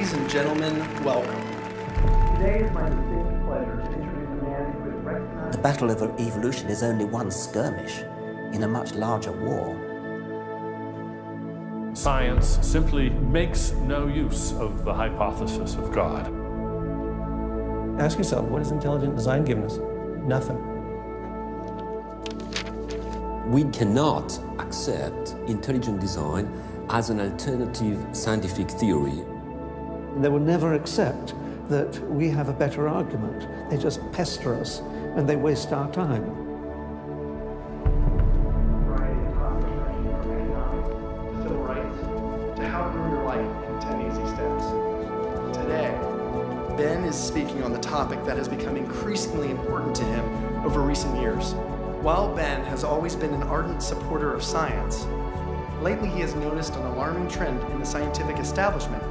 Ladies and gentlemen, welcome. Today is my distinct pleasure to introduce a man who is recognized. The battle of evolution is only one skirmish in a much larger war. Science simply makes no use of the hypothesis of God. Ask yourself, what has intelligent design given us? Nothing. We cannot accept intelligent design as an alternative scientific theory. They will never accept that we have a better argument. They just pester us and they waste our time. Civil rights, to how to grow your life in 10 easy steps. Today, Ben is speaking on the topic that has become increasingly important to him over recent years. While Ben has always been an ardent supporter of science, lately he has noticed an alarming trend in the scientific establishment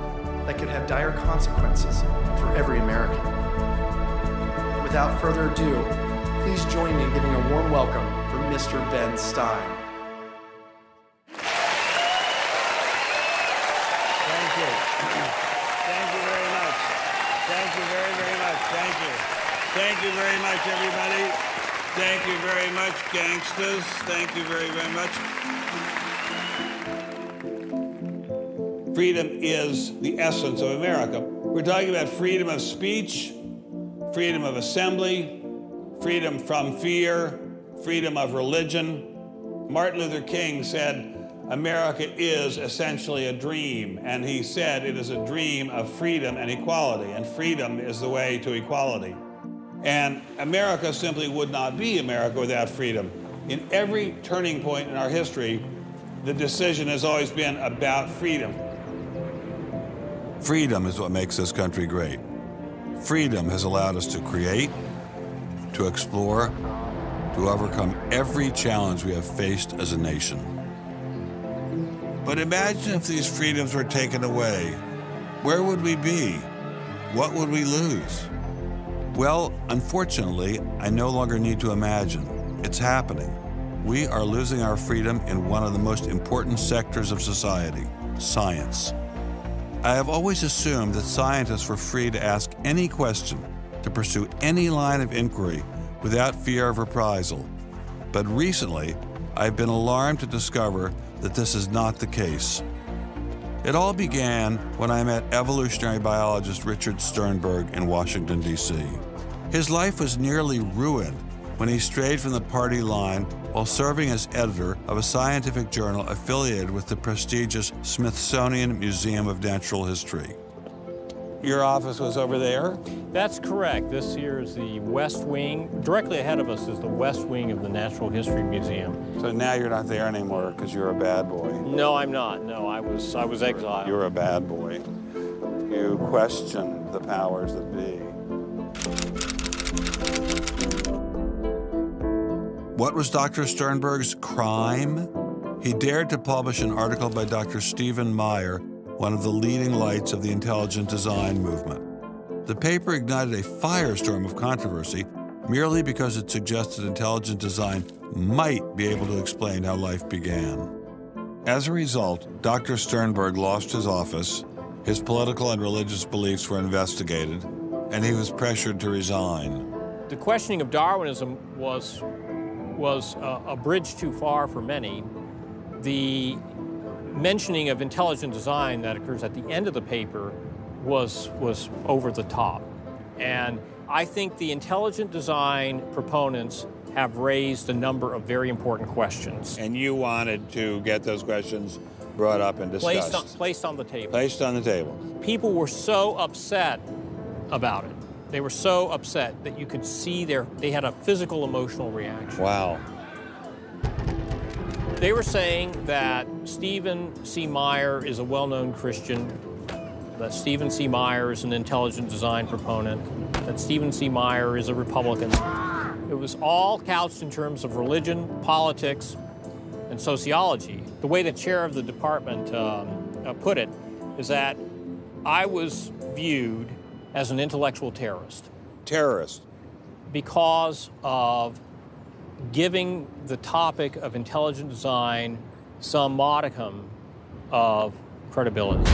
that could have dire consequences for every American. Without further ado, please join me in giving a warm welcome for Mr. Ben Stein. Thank you. Thank you very much. Thank you very, very much. Thank you. Thank you very much, everybody. Thank you very much, gangsters. Thank you very, very much. Freedom is the essence of America. We're talking about freedom of speech, freedom of assembly, freedom from fear, freedom of religion. Martin Luther King said, America is essentially a dream, and he said it is a dream of freedom and equality, and freedom is the way to equality. And America simply would not be America without freedom. In every turning point in our history, the decision has always been about freedom. Freedom is what makes this country great. Freedom has allowed us to create, to explore, to overcome every challenge we have faced as a nation. But imagine if these freedoms were taken away. Where would we be? What would we lose? Well, unfortunately, I no longer need to imagine. It's happening. We are losing our freedom in one of the most important sectors of society, science. I have always assumed that scientists were free to ask any question, to pursue any line of inquiry without fear of reprisal. But recently, I've been alarmed to discover that this is not the case. It all began when I met evolutionary biologist Richard Sternberg in Washington, D.C. His life was nearly ruined when he strayed from the party line while serving as editor of a scientific journal affiliated with the prestigious Smithsonian Museum of Natural History. Your office was over there? That's correct. This here is the West Wing. Directly ahead of us is the West Wing of the Natural History Museum. So now you're not there anymore because you're a bad boy. No, I'm not. No, I was exiled. You're a bad boy. You questioned the powers that be. What was Dr. Sternberg's crime? He dared to publish an article by Dr. Stephen Meyer, one of the leading lights of the intelligent design movement. The paper ignited a firestorm of controversy merely because it suggested intelligent design might be able to explain how life began. As a result, Dr. Sternberg lost his office, his political and religious beliefs were investigated, and he was pressured to resign. The questioning of Darwinism was a bridge too far for many. The mentioning of intelligent design that occurs at the end of the paper was over the top. And I think the intelligent design proponents have raised a number of very important questions. And you wanted to get those questions brought up and discussed. Placed on the table. Placed on the table. People were so upset about it. They were so upset that you could see they had a physical emotional reaction. Wow. They were saying that Stephen C. Meyer is a well-known Christian, that Stephen C. Meyer is an intelligent design proponent, that Stephen C. Meyer is a Republican. It was all couched in terms of religion, politics, and sociology. The way the chair of the department put it is that I was viewed as an intellectual terrorist. Terrorist? Because of giving the topic of intelligent design some modicum of credibility.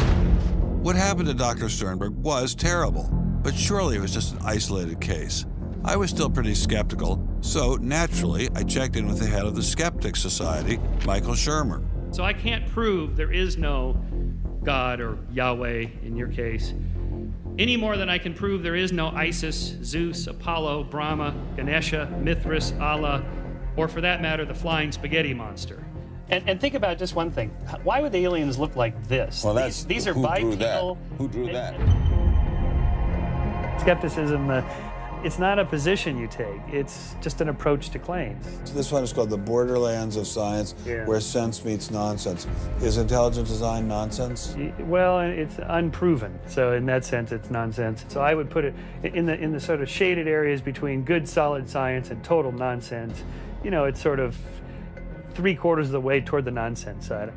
What happened to Dr. Sternberg was terrible, but surely it was just an isolated case. I was still pretty skeptical, so naturally I checked in with the head of the Skeptics Society, Michael Shermer. So I can't prove there is no God, or Yahweh in your case, any more than I can prove there is no Isis, Zeus, Apollo, Brahma, Ganesha, Mithras, Allah, or for that matter, the flying spaghetti monster. And think about just one thing. Why would the aliens look like this? Well, these are bipedal. Who drew that? Skepticism, it's not a position you take. It's just an approach to claims. This one is called the borderlands of science, where sense meets nonsense. Is intelligent design nonsense? Well, it's unproven. So in that sense, it's nonsense. So I would put it in the sort of shaded areas between good, solid science and total nonsense. You know, it's sort of 3/4 of the way toward the nonsense side.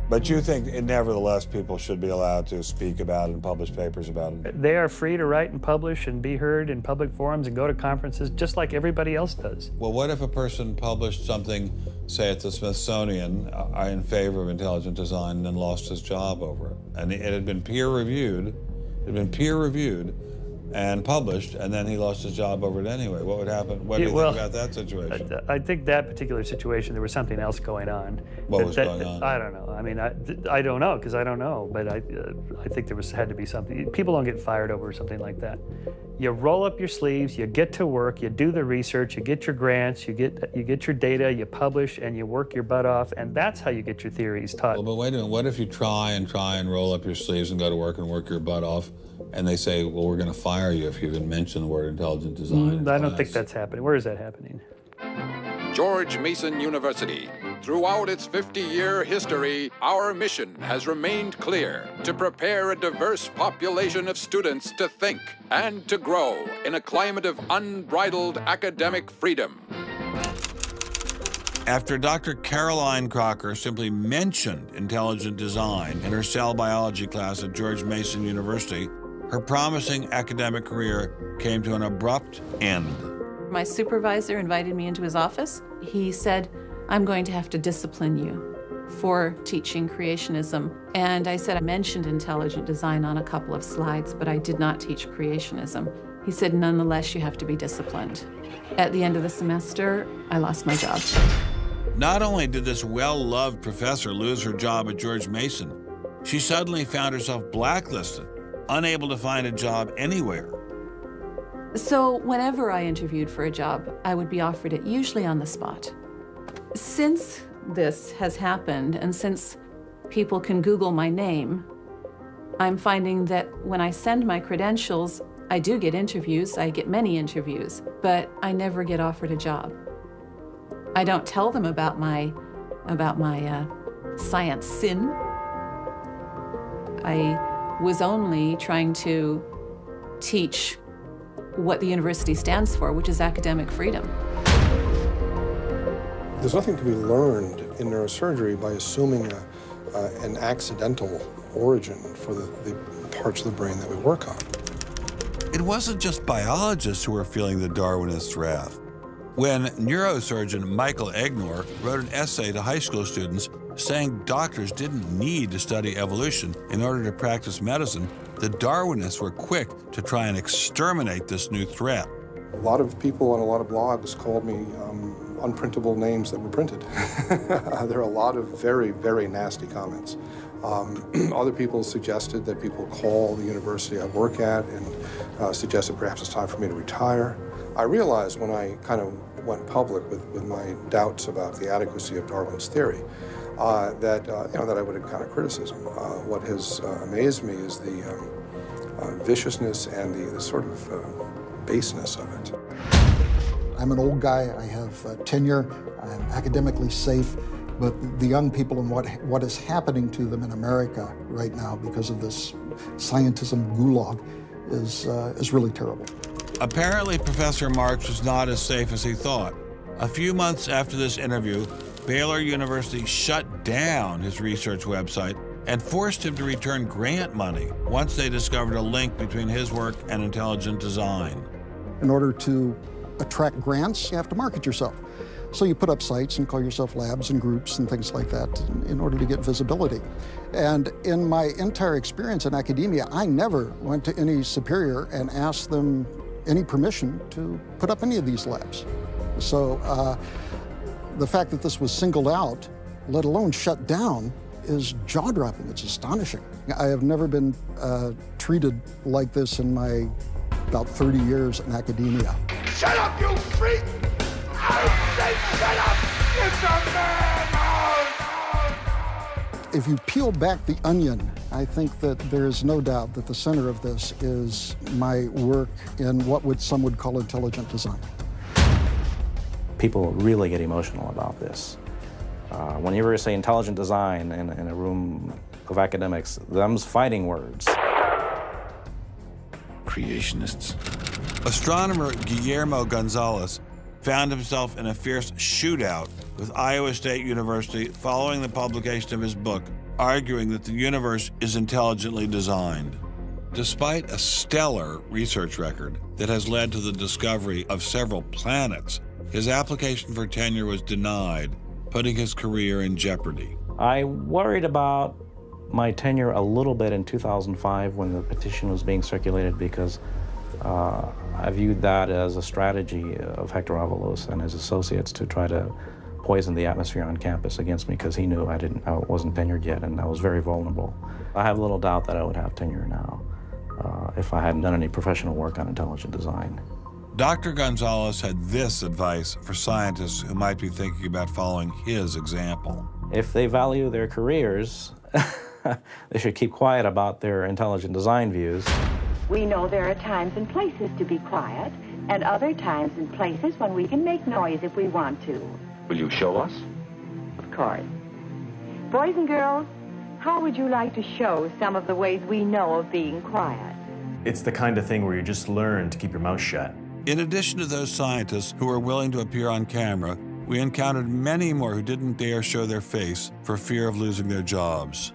But you think, nevertheless, people should be allowed to speak about it and publish papers about it? They are free to write and publish and be heard in public forums and go to conferences just like everybody else does. Well, what if a person published something, say at the Smithsonian, in favor of intelligent design and then lost his job over it? And it had been peer-reviewed, and published, and then he lost his job over it anyway. What would happen? What do you think about that situation? I think that particular situation, there was something else going on. What was going on? I don't know. I mean, I don't know, because I don't know, but I think there had to be something. People don't get fired over something like that. You roll up your sleeves, you get to work, you do the research, you get your grants, you get your data, you publish, and you work your butt off, and that's how you get your theories taught. Well, but wait a minute. What if you try and roll up your sleeves and go to work and work your butt off, and they say, well, we're going to fire you if you even mention the word intelligent design? I don't think that's happening. Where is that happening? George Mason University. Throughout its 50-year history, our mission has remained clear: to prepare a diverse population of students to think and to grow in a climate of unbridled academic freedom. After Dr. Caroline Crocker simply mentioned intelligent design in her cell biology class at George Mason University, her promising academic career came to an abrupt end. My supervisor invited me into his office. He said, "I'm going to have to discipline you for teaching creationism." And I said, I mentioned intelligent design on a couple of slides, but I did not teach creationism. He said, "Nonetheless, you have to be disciplined." At the end of the semester, I lost my job. Not only did this well-loved professor lose her job at George Mason, she suddenly found herself blacklisted, unable to find a job anywhere. So whenever I interviewed for a job, I would be offered it, usually on the spot. Since this has happened, and since people can Google my name, I'm finding that when I send my credentials, I do get interviews. I get many interviews, but I never get offered a job. I don't tell them about my science sin. I was only trying to teach what the university stands for, which is academic freedom. There's nothing to be learned in neurosurgery by assuming an accidental origin for the parts of the brain that we work on. It wasn't just biologists who were feeling the Darwinist wrath. When neurosurgeon Michael Egnor wrote an essay to high school students saying doctors didn't need to study evolution in order to practice medicine, the Darwinists were quick to try and exterminate this new threat. A lot of people on a lot of blogs called me unprintable names that were printed. There are a lot of very, very nasty comments. Other people suggested that people call the university I work at and suggested perhaps it's time for me to retire. I realized when I kind of went public with my doubts about the adequacy of Darwin's theory that I would encounter criticism. What has amazed me is the viciousness and the sort of baseness of it. I'm an old guy. I have tenure. I'm academically safe. But the young people and what is happening to them in America right now because of this scientism gulag is really terrible. Apparently, Professor Marks was not as safe as he thought. A few months after this interview, Baylor University shut down his research website and forced him to return grant money once they discovered a link between his work and intelligent design. In order to attract grants, you have to market yourself. So you put up sites and call yourself labs and groups and things like that in order to get visibility. And in my entire experience in academia, I never went to any superior and asked them any permission to put up any of these labs. So the fact that this was singled out, let alone shut down, is jaw-dropping. It's astonishing. I have never been treated like this in my about 30 years in academia. Shut up, you freak! I say shut up! It's a madhouse! If you peel back the onion, I think that there is no doubt that the center of this is my work in what some would call intelligent design. People really get emotional about this. Whenever you say intelligent design in a room of academics, them's fighting words. Creationists. Astronomer Guillermo Gonzalez found himself in a fierce shootout with Iowa State University following the publication of his book, arguing that the universe is intelligently designed. Despite a stellar research record that has led to the discovery of several planets, his application for tenure was denied, putting his career in jeopardy. I worried about my tenure a little bit in 2005 when the petition was being circulated because I viewed that as a strategy of Hector Avalos and his associates to try to poison the atmosphere on campus against me because he knew I wasn't tenured yet and I was very vulnerable. I have little doubt that I would have tenure now if I hadn't done any professional work on intelligent design. Dr. Gonzalez had this advice for scientists who might be thinking about following his example. If they value their careers, they should keep quiet about their intelligent design views. We know there are times and places to be quiet, and other times and places when we can make noise if we want to. Will you show us? Of course. Boys and girls, how would you like to show some of the ways we know of being quiet? It's the kind of thing where you just learn to keep your mouth shut. In addition to those scientists who were willing to appear on camera, we encountered many more who didn't dare show their face for fear of losing their jobs.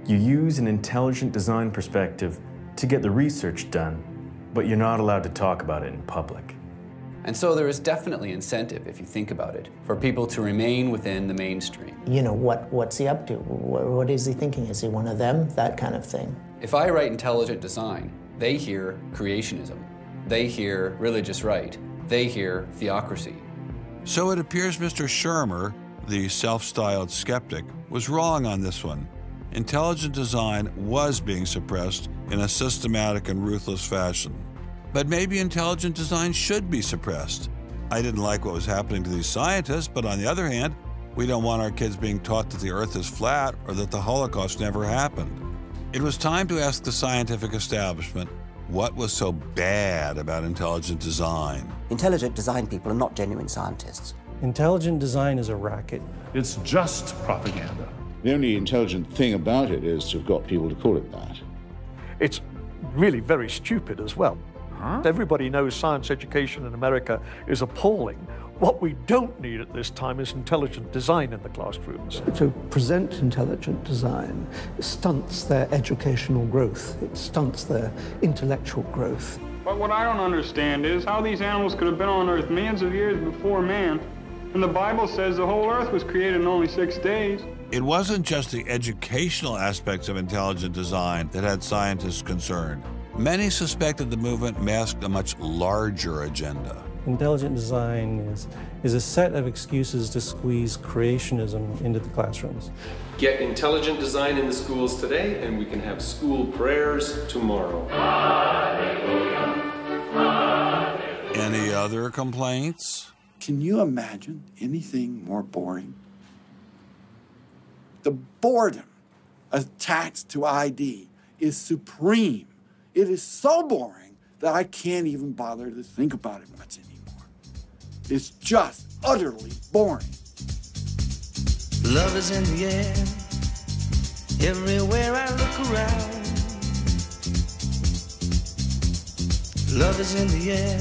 You use an intelligent design perspective to get the research done, but you're not allowed to talk about it in public. And so there is definitely incentive, if you think about it, for people to remain within the mainstream. You know, what's he up to? What is he thinking? Is he one of them? That kind of thing. If I write intelligent design, they hear creationism. They hear religious right. They hear theocracy. So it appears Mr. Shermer, the self-styled skeptic, was wrong on this one. Intelligent design was being suppressed in a systematic and ruthless fashion. But maybe intelligent design should be suppressed. I didn't like what was happening to these scientists, but on the other hand, we don't want our kids being taught that the Earth is flat or that the Holocaust never happened. It was time to ask the scientific establishment what was so bad about intelligent design. Intelligent design people are not genuine scientists. Intelligent design is a racket. It's just propaganda. The only intelligent thing about it is to have got people to call it that. It's really very stupid as well. Everybody knows science education in America is appalling. What we don't need at this time is intelligent design in the classrooms. To present intelligent design stunts their educational growth. It stunts their intellectual growth. But what I don't understand is how these animals could have been on Earth millions of years before man. And the Bible says the whole Earth was created in only 6 days. It wasn't just the educational aspects of intelligent design that had scientists concerned. Many suspected the movement masked a much larger agenda. Intelligent design is a set of excuses to squeeze creationism into the classrooms. Get intelligent design in the schools today, and we can have school prayers tomorrow. Any other complaints? Can you imagine anything more boring? The boredom attached to ID is supreme. It is so boring that I can't even bother to think about it much anymore. It's just utterly boring. Love is in the air, everywhere I look around. Love is in the air,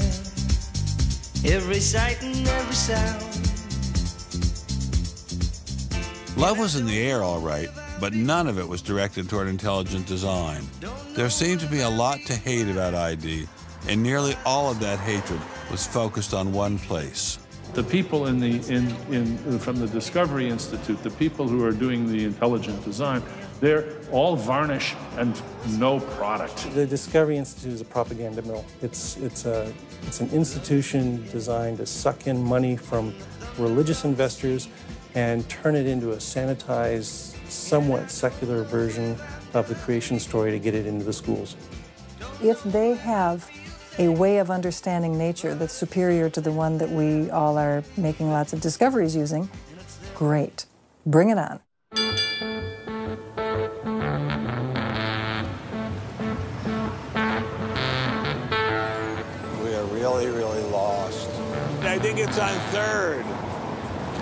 every sight and every sound. Love was in the air, all right, but none of it was directed toward intelligent design. There seemed to be a lot to hate about ID, and nearly all of that hatred was focused on one place: The people from the Discovery Institute, the people who are doing the intelligent design, they're all varnish and no product. The Discovery Institute is a propaganda mill. It's an institution designed to suck in money from religious investors and turn it into a sanitized, somewhat secular version of the creation story to get it into the schools. If they have a way of understanding nature that's superior to the one that we all are making lots of discoveries using, great. Bring it on. We are really, really lost. I think it's on 3rd.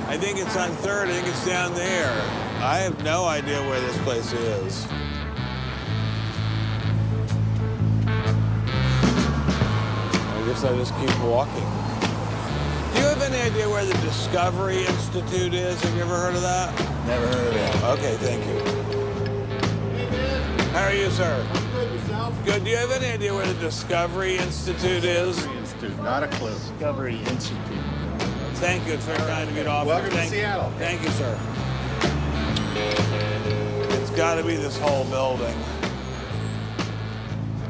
I think it's on 3rd. I think it's down there. I have no idea where this place is. I guess I just keep walking. Do you have any idea where the Discovery Institute is? Have you ever heard of that? Never heard of it. Okay, thank you. How are you, sir? Good, yourself? Good. Do you have any idea where the Discovery Institute is? Discovery Institute, not a clue. Discovery Institute. Thank you. It's very kind of you to offer. Welcome to Seattle. Thank you, sir. It's got to be this whole building.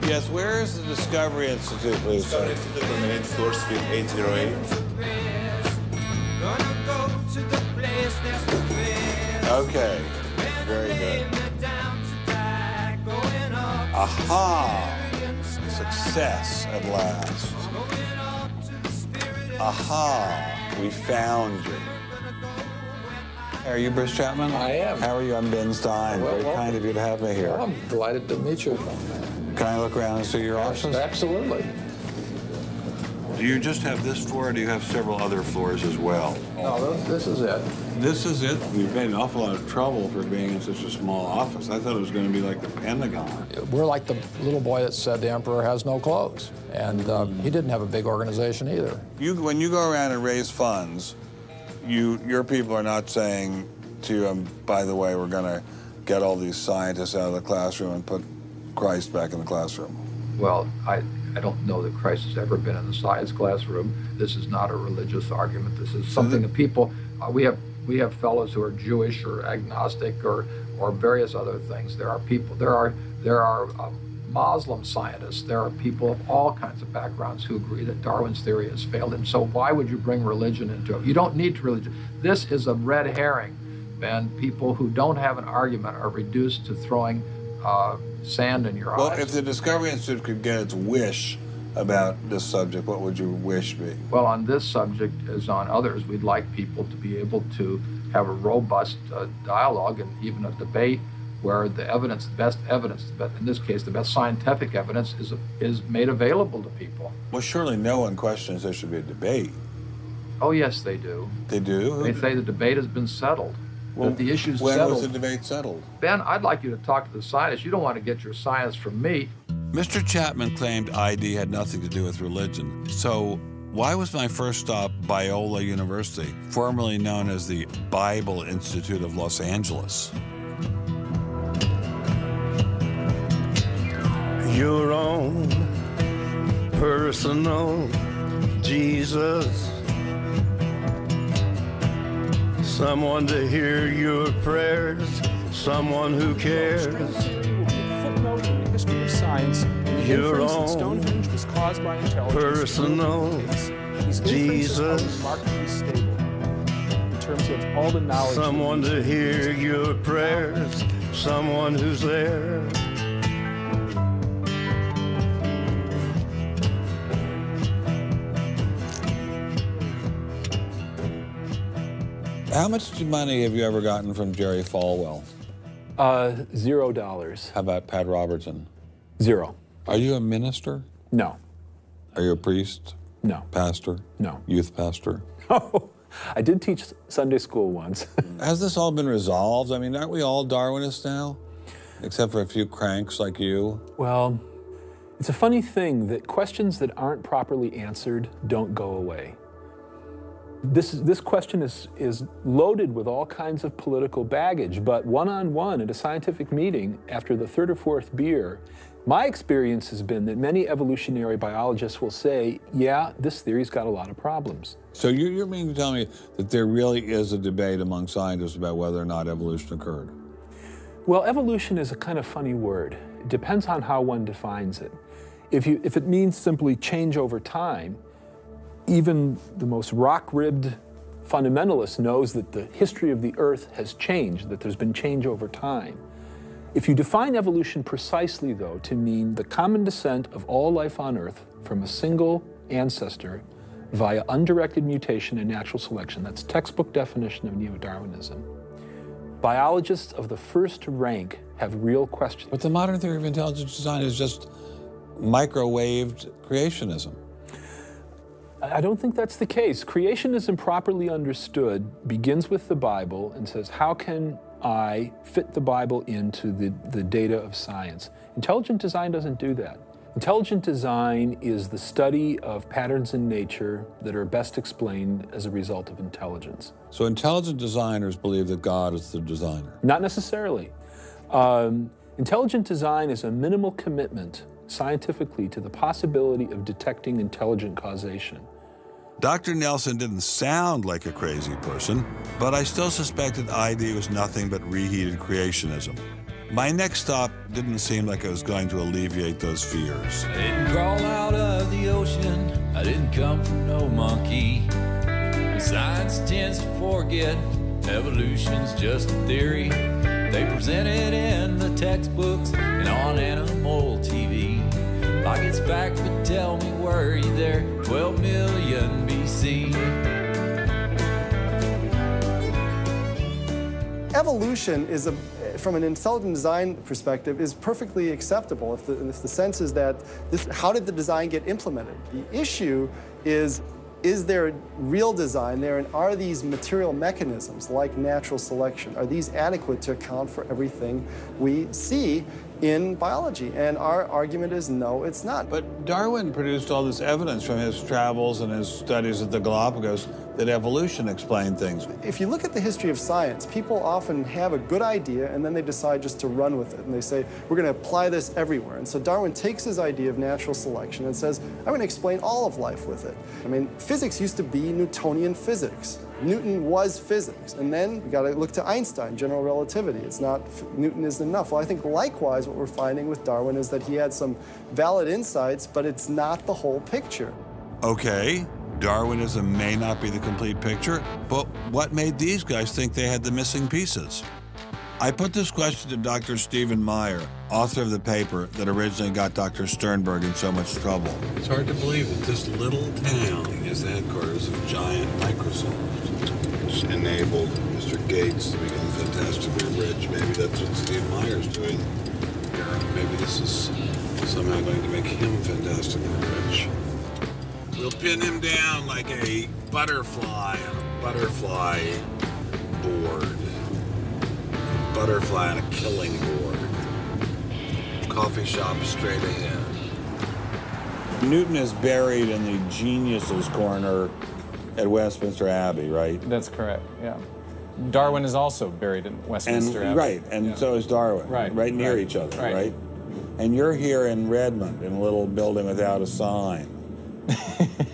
Yes, where is the Discovery Institute, please? Discovery Institute on the 8th floor, suite 808. Okay, very good. Aha! Success at last. Aha! We found you. Are you Bruce Chapman? I am. How are you? I'm Ben Stein. Very kind of you to have me here. Well, I'm delighted to meet you. Can I look around and see your office? Absolutely. Do you just have this floor, or do you have several other floors as well? No, this is it. This is it? We've made an awful lot of trouble for being in such a small office. I thought it was going to be like the Pentagon. We're like the little boy that said the emperor has no clothes. And he didn't have a big organization either. When you go around and raise funds, your people are not saying to you, by the way, we're going to get all these scientists out of the classroom and put Christ back in the classroom. Well, I don't know that Christ has ever been in the science classroom. This is not a religious argument. This is something that people, we have fellows who are Jewish or agnostic or various other things. There are people, there are Muslim scientists. There are people of all kinds of backgrounds who agree that Darwin's theory has failed. And so why would you bring religion into it? You don't need religion. This is a red herring, Ben. People who don't have an argument are reduced to throwing sand in your eyes. Well, if the Discovery Institute could get its wish about this subject, what would your wish be? Well, on this subject, as on others, we'd like people to be able to have a robust dialogue and even a debate where the evidence, the best evidence, in this case, the best scientific evidence is made available to people. Well, surely no one questions there should be a debate. Oh, yes, they do. They do? They say the debate has been settled. Well, that the issue's when settled. was the debate settled? Ben, I'd like you to talk to the scientists. You don't want to get your science from me. Mr. Chapman claimed ID had nothing to do with religion. So why was my first stop Biola University, formerly known as the Bible Institute of Los Angeles? Your own personal Jesus. Someone to hear your prayers, someone who cares. Footnote in the history of science, Your inference that own Stonehenge was caused by intelligence. personal These inferences are Jesus. remarkably stable in terms of all the knowledge. Someone to hear your prayers, someone who's there. How much money have you ever gotten from Jerry Falwell? $0. How about Pat Robertson? 0. Are you a minister? No. Are you a priest? No. Pastor? No. Youth pastor? Oh, I did teach Sunday school once. Has this all been resolved? I mean, aren't we all Darwinists now? Except for a few cranks like you? Well, it's a funny thing that questions that aren't properly answered don't go away. This question is loaded with all kinds of political baggage, but one-on-one at a scientific meeting after the third or fourth beer, My experience has been that many evolutionary biologists will say, yeah, this theory's got a lot of problems. So you're meaning to tell me that there really is a debate among scientists about whether or not evolution occurred? Well, evolution is a kind of funny word. It depends on how one defines it. If it means simply change over time, even the most rock-ribbed fundamentalist knows that the history of the Earth has changed, that there's been change over time. If you define evolution precisely, though, to mean the common descent of all life on Earth from a single ancestor via undirected mutation and natural selection, that's textbook definition of neo-Darwinism, biologists of the first rank have real questions. But the modern theory of intelligent design is just microwaved creationism. I don't think that's the case. Creationism, properly understood, begins with the Bible and says, how can I fit the Bible into the data of science? Intelligent design doesn't do that. Intelligent design is the study of patterns in nature that are best explained as a result of intelligence. So intelligent designers believe that God is the designer? Not necessarily. Intelligent design is a minimal commitment scientifically to the possibility of detecting intelligent causation. Dr. Nelson didn't sound like a crazy person, but I still suspected ID was nothing but reheated creationism. My next stop didn't seem like it was going to alleviate those fears. I didn't crawl out of the ocean, I didn't come from no monkey. Science tends to forget evolution's just a theory. They present it in the textbooks and on animal TV. Like it's back, but tell me, were you there 12 million BC? Evolution is from an intelligent design perspective, is perfectly acceptable if the sense is that how did the design get implemented? The issue is there real design there, and are these material mechanisms like natural selection, are these adequate to account for everything we see in biology? And our argument is no, it's not. But Darwin produced all this evidence from his travels and his studies at the Galapagos that evolution explained things. If you look at the history of science, people often have a good idea and then they decide just to run with it. And they say, we're going to apply this everywhere. And so Darwin takes his idea of natural selection and says, I'm going to explain all of life with it. I mean, physics used to be Newtonian physics. Newton was physics. And then we got to look to Einstein, general relativity. It's not, Newton isn't enough. Well, I think likewise what we're finding with Darwin is that he had some valid insights, but it's not the whole picture. Okay, Darwinism may not be the complete picture, but what made these guys think they had the missing pieces? I put this question to Dr. Stephen Meyer, author of the paper that originally got Dr. Sternberg in so much trouble. It's hard to believe that this little town is the headquarters of giant Microsoft, which enabled Mr. Gates to become fantastically rich. Maybe that's what Steve Meyer's doing here. Maybe this is somehow going to make him fantastically rich. We'll pin him down like a butterfly on a butterfly board. Butterfly on a killing board. Coffee shop straight ahead. Newton is buried in the geniuses corner at Westminster Abbey, right? That's correct, yeah. Darwin is also buried in Westminster Abbey. Right, and so is Darwin. Right near each other, right? And you're here in Redmond in a little building without a sign.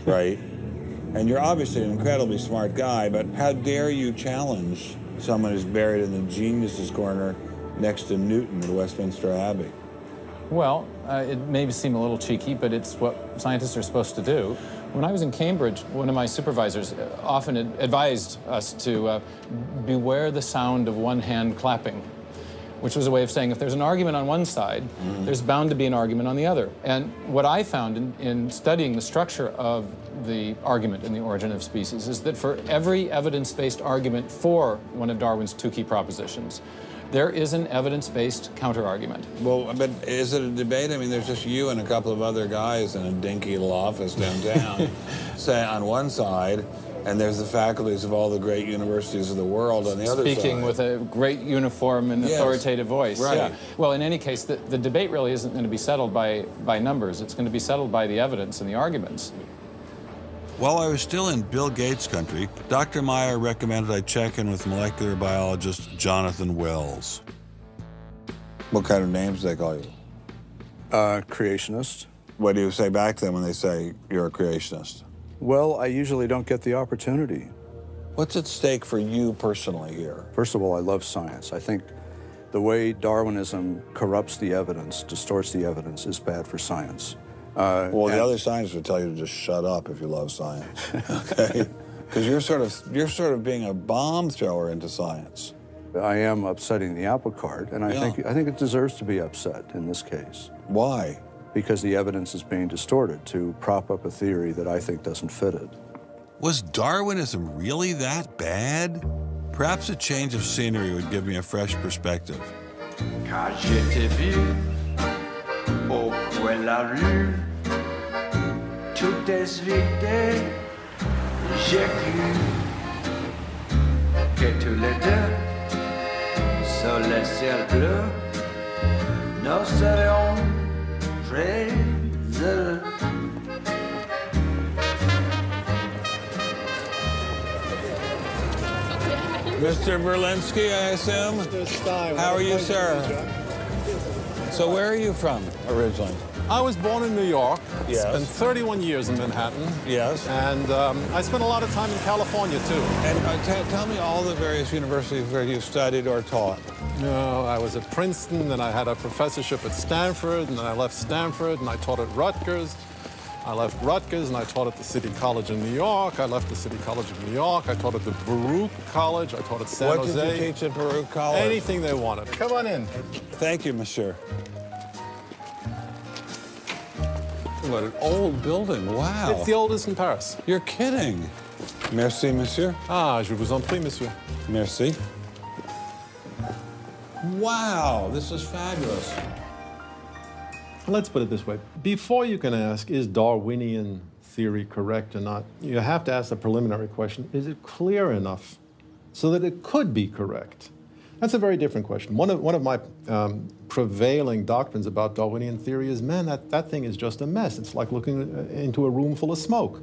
Right? And you're obviously an incredibly smart guy, but how dare you challenge someone who's buried in the geniuses corner next to Newton at Westminster Abbey? Well, it may seem a little cheeky, but it's what scientists are supposed to do. When I was in Cambridge, one of my supervisors often advised us to beware the sound of one hand clapping, which was a way of saying if there's an argument on one side, there's bound to be an argument on the other. And what I found in studying the structure of the argument in The Origin of Species is that for every evidence-based argument for one of Darwin's two key propositions, there is an evidence-based counter-argument. Well, but is it a debate? I mean, there's just you and a couple of other guys in a dinky little office downtown, say on one side, and there's the faculties of all the great universities of the world on the other side. Speaking with a great uniform and authoritative voice. Right. Yeah. Well, in any case, the debate really isn't going to be settled by numbers. It's going to be settled by the evidence and the arguments. While I was still in Bill Gates country, Dr. Meyer recommended I check in with molecular biologist Jonathan Wells. What kind of names do they call you? Creationist. What do you say back to them when they say you're a creationist? Well, I usually don't get the opportunity. What's at stake for you personally here? First of all, I love science. I think the way Darwinism corrupts the evidence, distorts the evidence, is bad for science. Well, the other scientists would tell you to just shut up if you love science, okay? Because you're sort of being a bomb thrower into science. I am upsetting the apple cart, and I think it deserves to be upset in this case. Why? Because the evidence is being distorted to prop up a theory that I think doesn't fit it. Was Darwinism really that bad? Perhaps a change of scenery would give me a fresh perspective. Quand je t'ai vu au coin de la rue, tout est vide, j'ai cru que tous les deux, sous le ciel bleu, nous serions très heureux. Mr. Berlinski, I assume? How are you, sir? So where are you from originally? I was born in New York. Yes. Spent 31 years in Manhattan. Yes. And I spent a lot of time in California, too. And tell me all the various universities where you studied or taught. No, I was at Princeton, then I had a professorship at Stanford, and then I left Stanford, and I taught at Rutgers. I left Rutgers, and I taught at the City College in New York. I left the City College of New York. I taught at the Baruch College. I taught at San Jose. What did you teach at Baruch College? Anything they wanted. Come on in. Thank you, monsieur. What an old building, wow. It's the oldest in Paris. You're kidding. Merci, monsieur. Ah, je vous en prie, monsieur. Merci. Wow, this is fabulous. Let's put it this way. Before you can ask, is Darwinian theory correct or not, you have to ask the preliminary question, is it clear enough so that it could be correct? That's a very different question. One of my prevailing doctrines about Darwinian theory is, man, that thing is just a mess. It's like looking into a room full of smoke.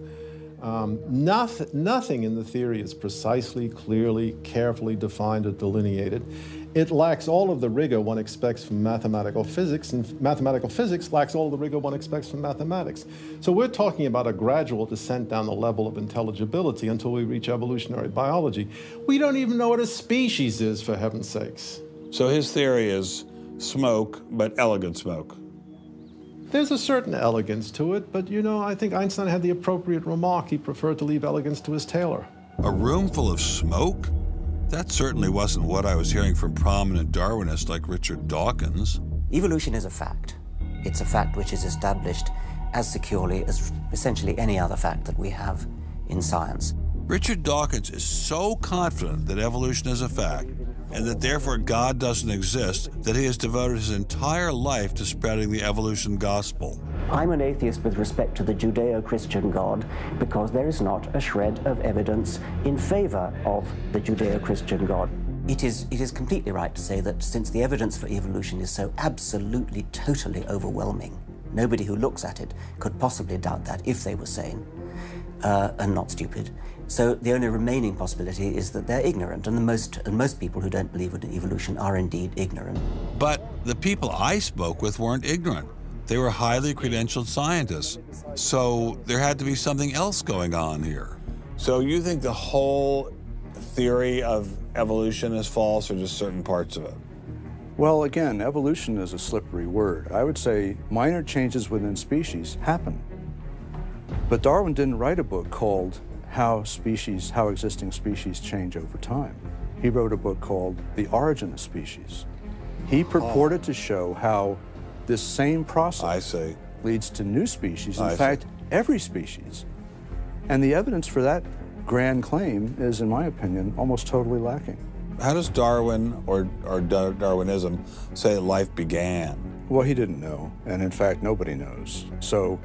Nothing in the theory is precisely, clearly, carefully defined or delineated. It lacks all of the rigor one expects from mathematical physics, and mathematical physics lacks all of the rigor one expects from mathematics. So we're talking about a gradual descent down the level of intelligibility until we reach evolutionary biology. We don't even know what a species is, for heaven's sakes. So his theory is smoke, but elegant smoke. There's a certain elegance to it, but you know, I think Einstein had the appropriate remark. He preferred to leave elegance to his tailor. A room full of smoke? That certainly wasn't what I was hearing from prominent Darwinists like Richard Dawkins. Evolution is a fact. It's a fact which is established as securely as essentially any other fact that we have in science. Richard Dawkins is so confident that evolution is a fact, and that therefore God doesn't exist, that he has devoted his entire life to spreading the evolution gospel. I'm an atheist with respect to the Judeo-Christian God because there is not a shred of evidence in favor of the Judeo-Christian God. It is completely right to say that since the evidence for evolution is so absolutely, totally overwhelming, nobody who looks at it could possibly doubt that if they were sane and not stupid. So the only remaining possibility is that they're ignorant, and most people who don't believe in evolution are indeed ignorant. But the people I spoke with weren't ignorant. They were highly credentialed scientists. So there had to be something else going on here. So you think the whole theory of evolution is false, or just certain parts of it? Well, again, evolution is a slippery word. I would say minor changes within species happen. But Darwin didn't write a book called How Existing Species Change Over Time. He wrote a book called The Origin of Species. He purported to show how this same process leads to new species, in fact, every species. And the evidence for that grand claim is, in my opinion, almost totally lacking. How does Darwin or Darwinism say life began? Well, he didn't know, and in fact, nobody knows. So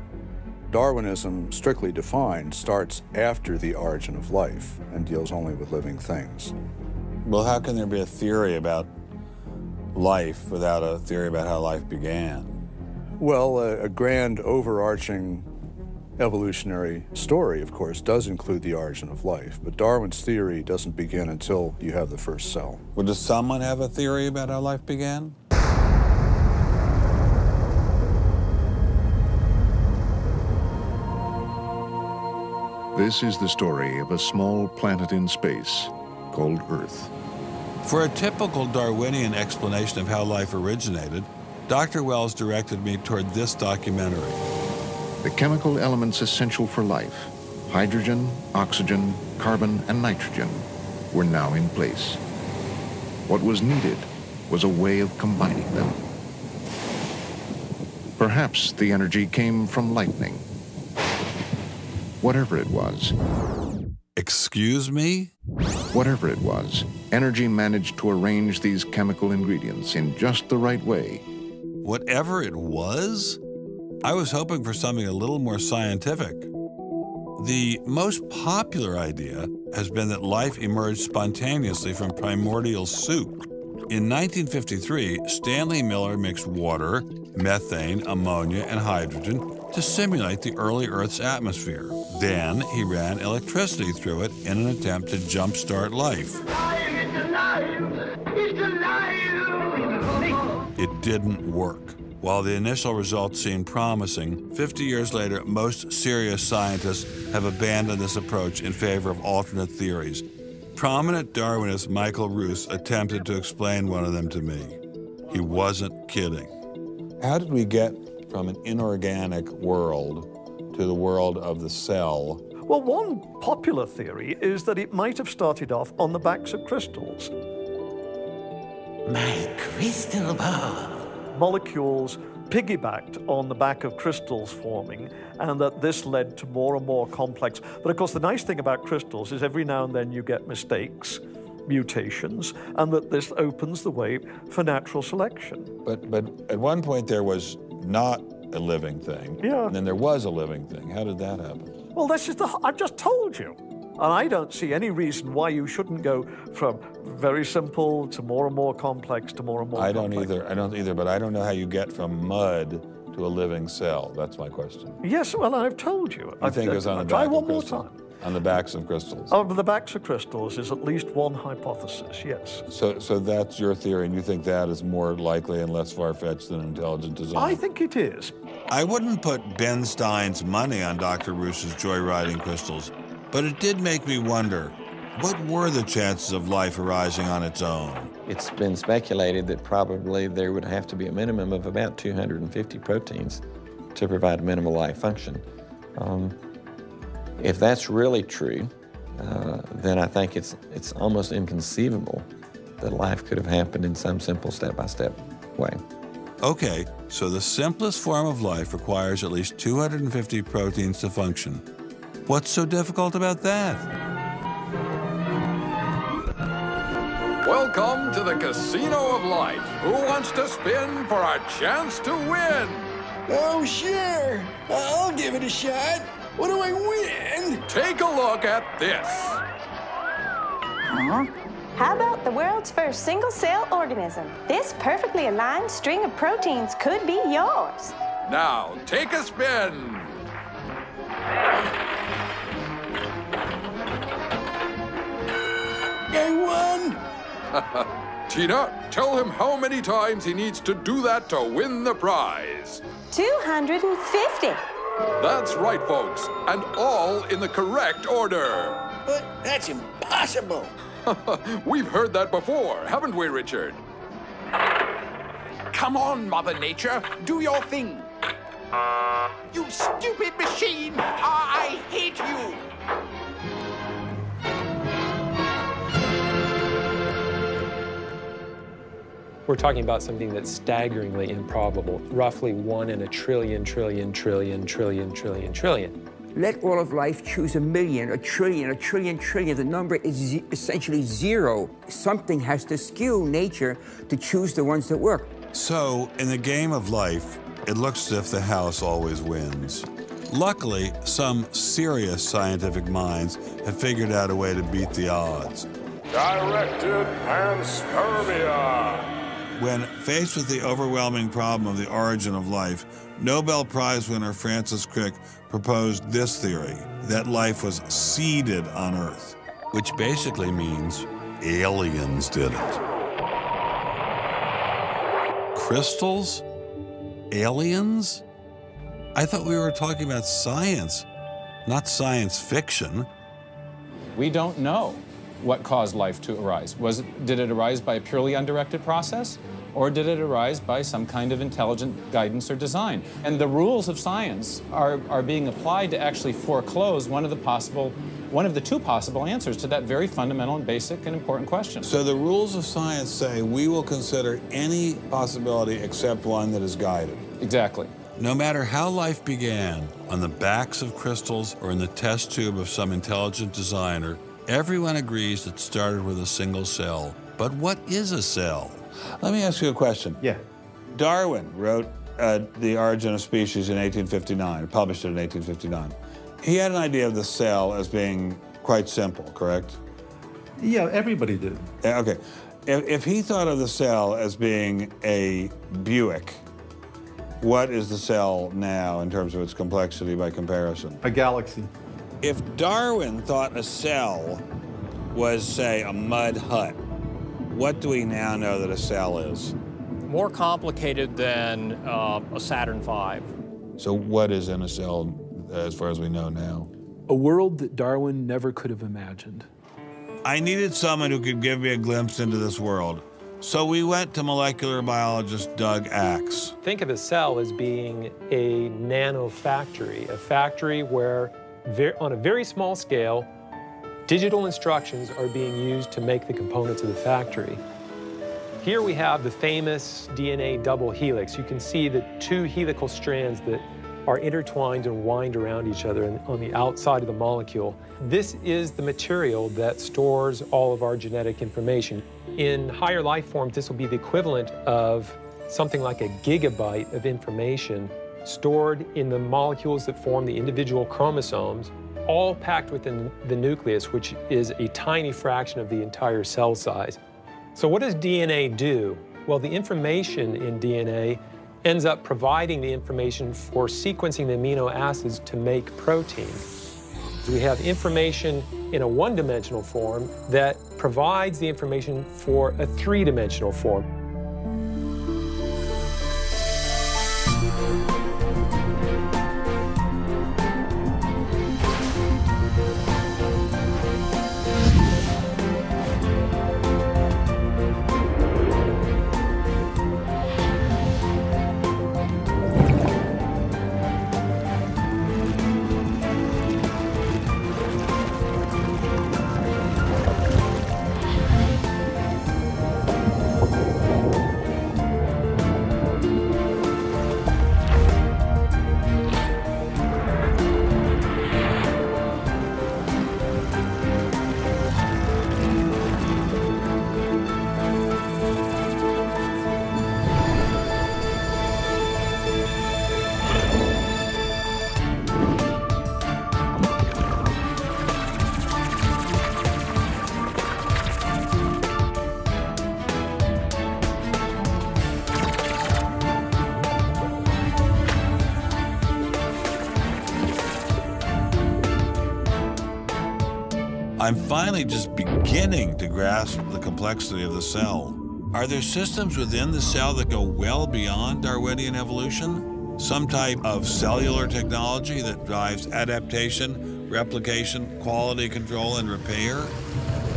Darwinism, strictly defined, starts after the origin of life and deals only with living things. Well, how can there be a theory about life without a theory about how life began? Well, a grand overarching evolutionary story, of course, does include the origin of life, but Darwin's theory doesn't begin until you have the first cell. Well, does someone have a theory about how life began? This is the story of a small planet in space called Earth. For a typical Darwinian explanation of how life originated, Dr. Wells directed me toward this documentary. The chemical elements essential for life, hydrogen, oxygen, carbon, and nitrogen, were now in place. What was needed was a way of combining them. Perhaps the energy came from lightning. Whatever it was. Excuse me? Whatever it was, energy managed to arrange these chemical ingredients in just the right way. Whatever it was? I was hoping for something a little more scientific. The most popular idea has been that life emerged spontaneously from primordial soup. In 1953, Stanley Miller mixed water, methane, ammonia, and hydrogen to simulate the early Earth's atmosphere. Then he ran electricity through it in an attempt to jumpstart life. It's alive! It's alive! It didn't work. While the initial results seemed promising, 50 years later, most serious scientists have abandoned this approach in favor of alternate theories. Prominent Darwinist Michael Roos attempted to explain one of them to me. He wasn't kidding. How did we get from an inorganic world to the world of the cell? Well, one popular theory is that it might have started off on the backs of crystals. My crystal ball. Molecules piggybacked on the back of crystals forming, and that this led to more and more complex. But of course, the nice thing about crystals is every now and then you get mistakes, mutations, and that this opens the way for natural selection. But at one point there was not a living thing, and then there was a living thing. How did that happen? Well, this is I've just told you. And I don't see any reason why you shouldn't go from very simple to more and more complex to more and more complex. I don't either, but I don't know how you get from mud to a living cell. That's my question. Yes, well, I've told you. I think it was on the back of crystals. On the backs of crystals. On the backs of crystals is at least one hypothesis, yes. So that's your theory, and you think that is more likely and less far-fetched than intelligent design? I think it is. I wouldn't put Ben Stein's money on Dr. Roos's joyriding crystals, but it did make me wonder, what were the chances of life arising on its own? It's been speculated that probably there would have to be a minimum of about 250 proteins to provide minimal life function. If that's really true, then I think it's almost inconceivable that life could have happened in some simple step-by-step way. Okay, so the simplest form of life requires at least 250 proteins to function. What's so difficult about that? Welcome to the Casino of Life. Who wants to spin for a chance to win? Oh, sure. I'll give it a shot. What do I win? Take a look at this. Huh? How about the world's first single-cell organism? This perfectly aligned string of proteins could be yours. Now, take a spin. I won! Tina, tell him how many times he needs to do that to win the prize. 250. That's right, folks, and all in the correct order. But that's impossible. We've heard that before, haven't we, Richard? Come on, Mother Nature, do your thing. You stupid machine! I hate you! We're talking about something that's staggeringly improbable, roughly 1 in a trillion. Let all of life choose a million, a trillion. The number is essentially zero. Something has to skew nature to choose the ones that work. So, in the game of life, it looks as if the house always wins. Luckily, some serious scientific minds have figured out a way to beat the odds. Directed panspermia. When faced with the overwhelming problem of the origin of life, Nobel Prize winner Francis Crick proposed this theory, that life was seeded on Earth, which basically means aliens did it. Crystals? Aliens? I thought we were talking about science. not science fiction. We don't know what caused life to arise. Did it arise by a purely undirected process? Or did it arise by some kind of intelligent guidance or design? And the rules of science are being applied to actually foreclose one of the two possible answers to that very fundamental and basic and important question. So the rules of science say we will consider any possibility except one that is guided. Exactly. No matter how life began, on the backs of crystals or in the test tube of some intelligent designer, everyone agrees it started with a single cell. But what is a cell? Let me ask you a question. Yeah. Darwin wrote The Origin of Species in 1859, published it in 1859. He had an idea of the cell as being quite simple, correct? Yeah, everybody did. Okay. If he thought of the cell as being a Buick, what is the cell now in terms of its complexity by comparison? A galaxy. If Darwin thought a cell was, say, a mud hut, what do we now know that a cell is? More complicated than a Saturn V. So what is in a cell as far as we know now? A world that Darwin never could have imagined. I needed someone who could give me a glimpse into this world. So we went to molecular biologist Doug Axe. Think of a cell as being a nanofactory, a factory where, on a very small scale, digital instructions are being used to make the components of the factory. Here we have the famous DNA double helix. You can see the two helical strands that are intertwined and wind around each other on the outside of the molecule. This is the material that stores all of our genetic information. In higher life forms, this will be the equivalent of something like a gigabyte of information stored in the molecules that form the individual chromosomes, all packed within the nucleus, which is a tiny fraction of the entire cell size. So what does DNA do? Well, the information in DNA ends up providing the information for sequencing the amino acids to make proteins. So we have information in a one-dimensional form that provides the information for a three-dimensional form. I'm finally just beginning to grasp the complexity of the cell. Are there systems within the cell that go well beyond Darwinian evolution? Some type of cellular technology that drives adaptation, replication, quality control, and repair?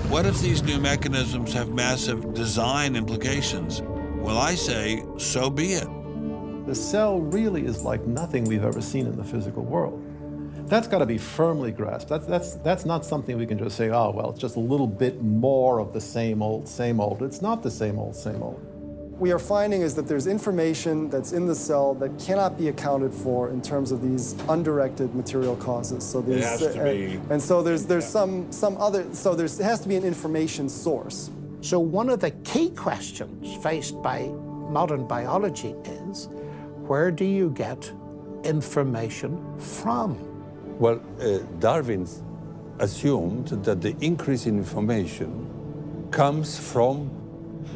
What if these new mechanisms have massive design implications? Well, I say, so be it. The cell really is like nothing we've ever seen in the physical world. That's got to be firmly grasped. That's not something we can just say, oh, well, it's just a little bit more of the same old, same old. It's not the same old, same old. We are finding is that there's information that's in the cell that cannot be accounted for in terms of these undirected material causes. So these, it has to be. And so there's some other, so it has to be an information source. So one of the key questions faced by modern biology is, where do you get information from? Well, Darwin assumed that the increase in information comes from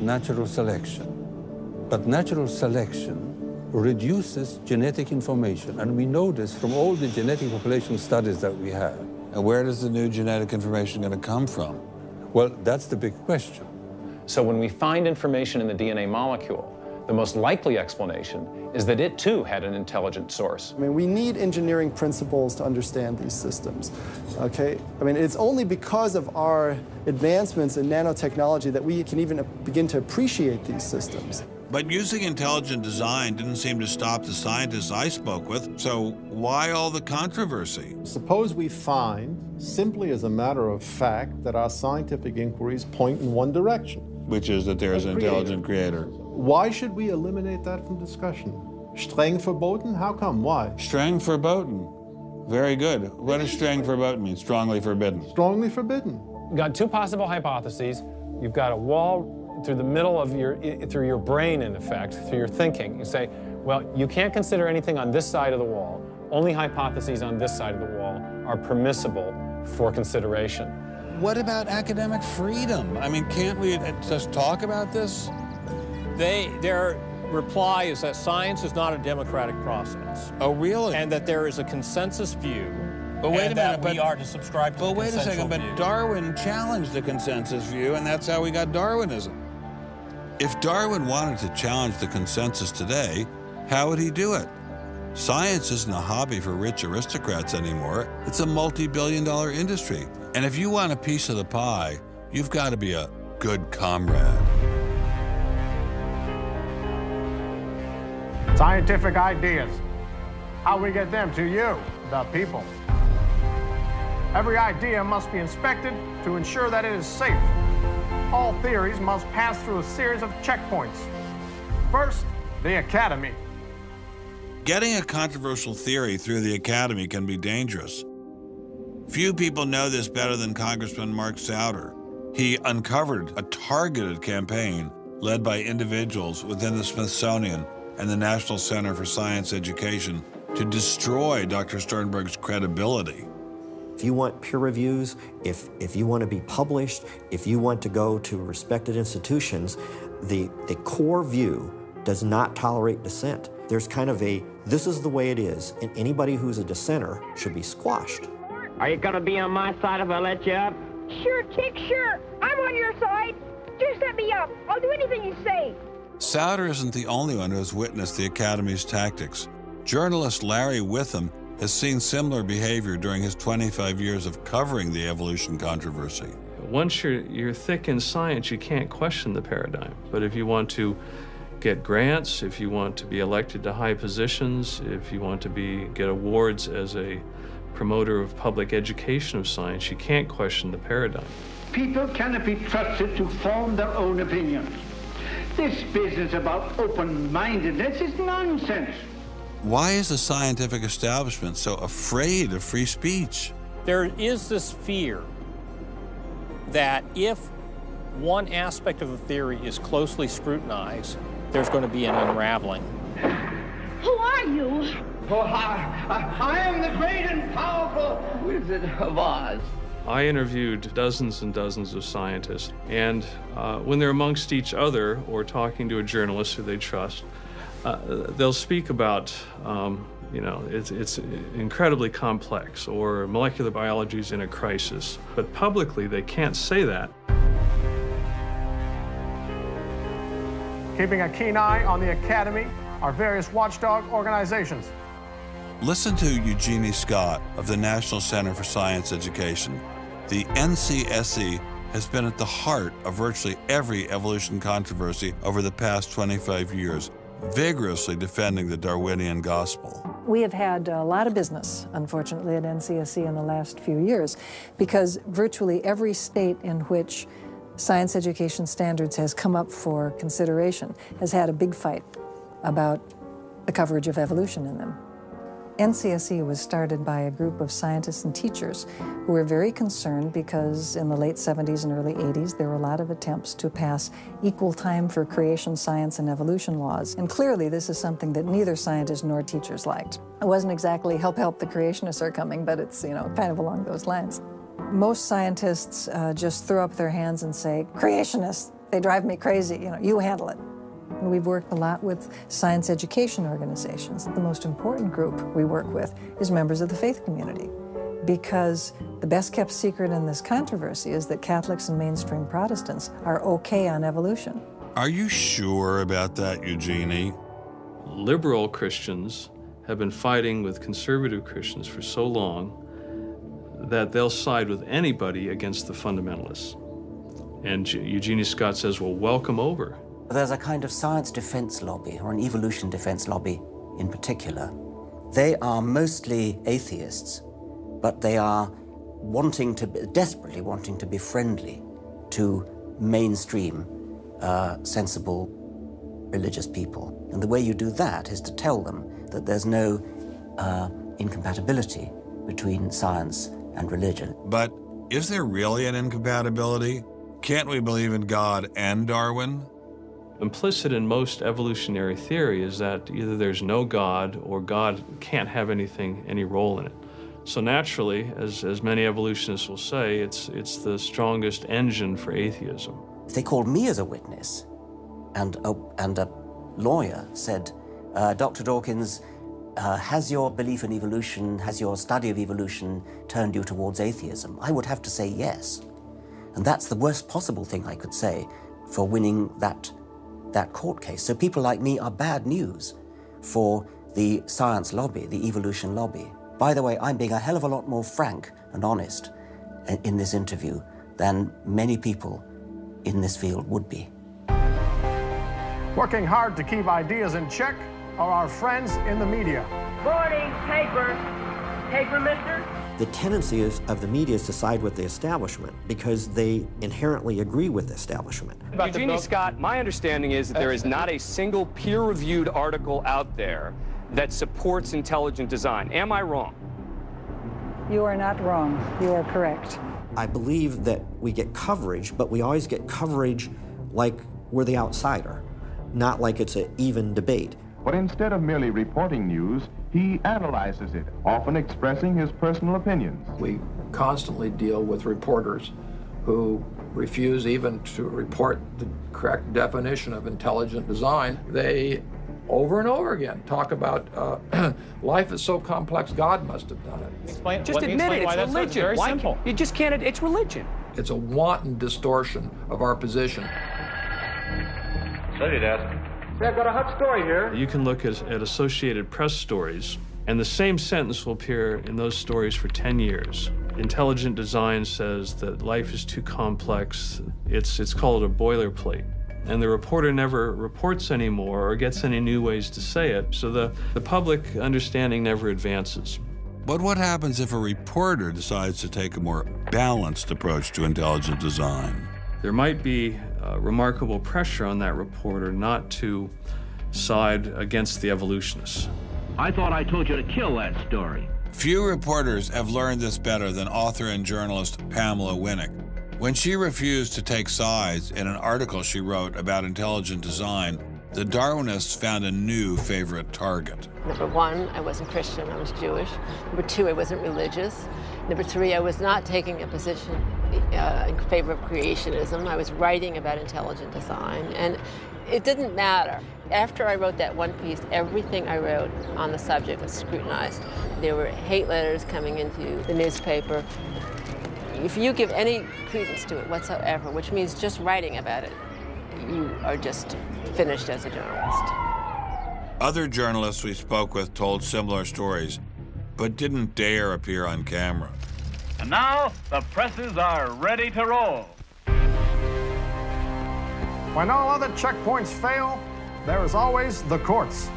natural selection. But natural selection reduces genetic information, and we know this from all the genetic population studies that we have. And where does the new genetic information going to come from? Well, that's the big question. So when we find information in the DNA molecule, The most likely explanation is that it too had an intelligent source. I mean, we need engineering principles to understand these systems, okay? I mean, it's only because of our advancements in nanotechnology that we can even begin to appreciate these systems. But using intelligent design didn't seem to stop the scientists I spoke with, so why all the controversy? Suppose we find, simply as a matter of fact, that our scientific inquiries point in one direction. Which is that there is an intelligent creator. Why should we eliminate that from discussion? Streng verboten? How come? Why? Streng verboten. Very good. What does streng verboten mean? Strongly forbidden. Strongly forbidden. You've got two possible hypotheses. You've got a wall through the middle of through your brain, in effect, through your thinking. You say, well, you can't consider anything on this side of the wall. Only hypotheses on this side of the wall are permissible for consideration. What about academic freedom? I mean, can't we just talk about this? Their reply is that science is not a democratic process. Oh, really? And that there is a consensus view. But wait a minute, we are to subscribe to the wait a second, view. but Darwin challenged the consensus view, and that's how we got Darwinism. If Darwin wanted to challenge the consensus today, how would he do it? Science isn't a hobby for rich aristocrats anymore. It's a multi-billion-dollar industry. And if you want a piece of the pie, you've got to be a good comrade. Scientific ideas. How we get them to you, the people. Every idea must be inspected to ensure that it is safe. All theories must pass through a series of checkpoints. First, the Academy. Getting a controversial theory through the Academy can be dangerous. Few people know this better than Congressman Mark Souder. He uncovered a targeted campaign led by individuals within the Smithsonian and the National Center for Science Education to destroy Dr. Sternberg's credibility. If you want peer reviews, if you want to be published, if you want to go to respected institutions, the core view does not tolerate dissent. There's kind of a, this is the way it is, and anybody who's a dissenter should be squashed. Are you going to be on my side if I let you up? Sure, Chick, sure. I'm on your side. Just let me up. I'll do anything you say. Souder isn't the only one who has witnessed the Academy's tactics. Journalist Larry Witham has seen similar behavior during his 25 years of covering the evolution controversy. Once you're thick in science, you can't question the paradigm. But if you want to get grants, if you want to be elected to high positions, if you want to get awards as a promoter of public education of science, you can't question the paradigm. People cannot be trusted to form their own opinions. This business about open-mindedness is nonsense. Why is the scientific establishment so afraid of free speech? There is this fear that if one aspect of the theory is closely scrutinized, there's going to be an unraveling. Who are you? Oh, I am the great and powerful Wizard of Oz. I interviewed dozens and dozens of scientists, and when they're amongst each other or talking to a journalist who they trust, they'll speak about, it's incredibly complex, or molecular biology is in a crisis. But publicly, they can't say that. Keeping a keen eye on the Academy are various watchdog organizations. Listen to Eugenie Scott of the National Center for Science Education. The NCSE has been at the heart of virtually every evolution controversy over the past 25 years, vigorously defending the Darwinian gospel. We have had a lot of business, unfortunately, at NCSE in the last few years, because virtually every state in which science education standards has come up for consideration has had a big fight about the coverage of evolution in them. NCSE was started by a group of scientists and teachers who were very concerned because in the late 70s and early 80s there were a lot of attempts to pass equal time for creation science and evolution laws. And clearly this is something that neither scientists nor teachers liked. It wasn't exactly help the creationists are coming, but it's, kind of along those lines. Most scientists just throw up their hands and say, creationists, they drive me crazy, you handle it. And we've worked a lot with science education organizations. The most important group we work with is members of the faith community, because the best kept secret in this controversy is that Catholics and mainstream Protestants are okay on evolution. Are you sure about that, Eugenie? Liberal Christians have been fighting with conservative Christians for so long that they'll side with anybody against the fundamentalists. And Eugenie Scott says, well, welcome over. There's a kind of science defense lobby, or an evolution defense lobby in particular. They are mostly atheists, but they are desperately wanting to be friendly to mainstream, sensible religious people. And the way you do that is to tell them that there's no incompatibility between science and religion. But is there really an incompatibility? Can't we believe in God and Darwin? Implicit in most evolutionary theory is that either there's no God or God can't have any role in it. So naturally, as many evolutionists will say, it's the strongest engine for atheism. If they called me as a witness, and a lawyer said, Dr. Dawkins, has your belief in evolution, has your study of evolution turned you towards atheism? I would have to say yes. And that's the worst possible thing I could say for winning that court case. So people like me are bad news for the science lobby, the evolution lobby. By the way, I'm being a hell of a lot more frank and honest in this interview than many people in this field would be. Working hard to keep ideas in check are our friends in the media. Morning, paper. Paper, mister? The tendency of the media is to side with the establishment because they inherently agree with the establishment. Eugenie Scott, my understanding is that there is not a single peer-reviewed article out there that supports intelligent design. Am I wrong? You are not wrong. You are correct. I believe that we get coverage, but we always get coverage like we're the outsider, not like it's an even debate. But instead of merely reporting news, he analyzes it, often expressing his personal opinions. We constantly deal with reporters who refuse even to report the correct definition of intelligent design. They, over and over again, talk about life is so complex, God must have done it. Just admit it, it's religion. It's very simple. You just can't, it's religion. It's a wanton distortion of our position. Study desk. I've got a hot story here. You can look at Associated Press stories, and the same sentence will appear in those stories for 10 years. Intelligent design says that life is too complex. It's called a boilerplate. And the reporter never reports anymore or gets any new ways to say it, so the public understanding never advances. But what happens if a reporter decides to take a more balanced approach to intelligent design? There might be remarkable pressure on that reporter not to side against the evolutionists. I thought I told you to kill that story. Few reporters have learned this better than author and journalist Pamela Winnick. When she refused to take sides in an article she wrote about intelligent design, the Darwinists found a new favorite target. Number one, I wasn't Christian, I was Jewish. Number two, I wasn't religious. Number three, I was not taking a position in favor of creationism. I was writing about intelligent design, and it didn't matter. After I wrote that one piece, everything I wrote on the subject was scrutinized. There were hate letters coming into the newspaper. If you give any credence to it whatsoever, which means just writing about it, you are just finished as a journalist. Other journalists we spoke with told similar stories, but didn't dare appear on camera. And now, the presses are ready to roll. When all other checkpoints fail, there is always the courts.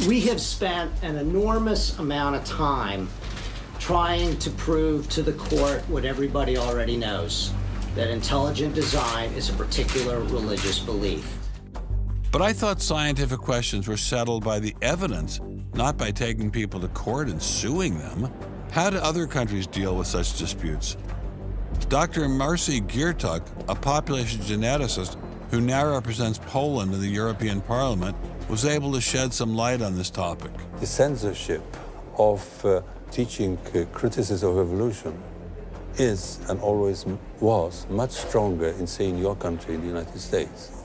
We have spent an enormous amount of time trying to prove to the court what everybody already knows, that intelligent design is a particular religious belief. But I thought scientific questions were settled by the evidence, not by taking people to court and suing them. How do other countries deal with such disputes? Dr. Marcy Giertuk, a population geneticist who now represents Poland in the European Parliament, was able to shed some light on this topic. The censorship of teaching criticism of evolution is and always was much stronger in, say, in your country, in the United States,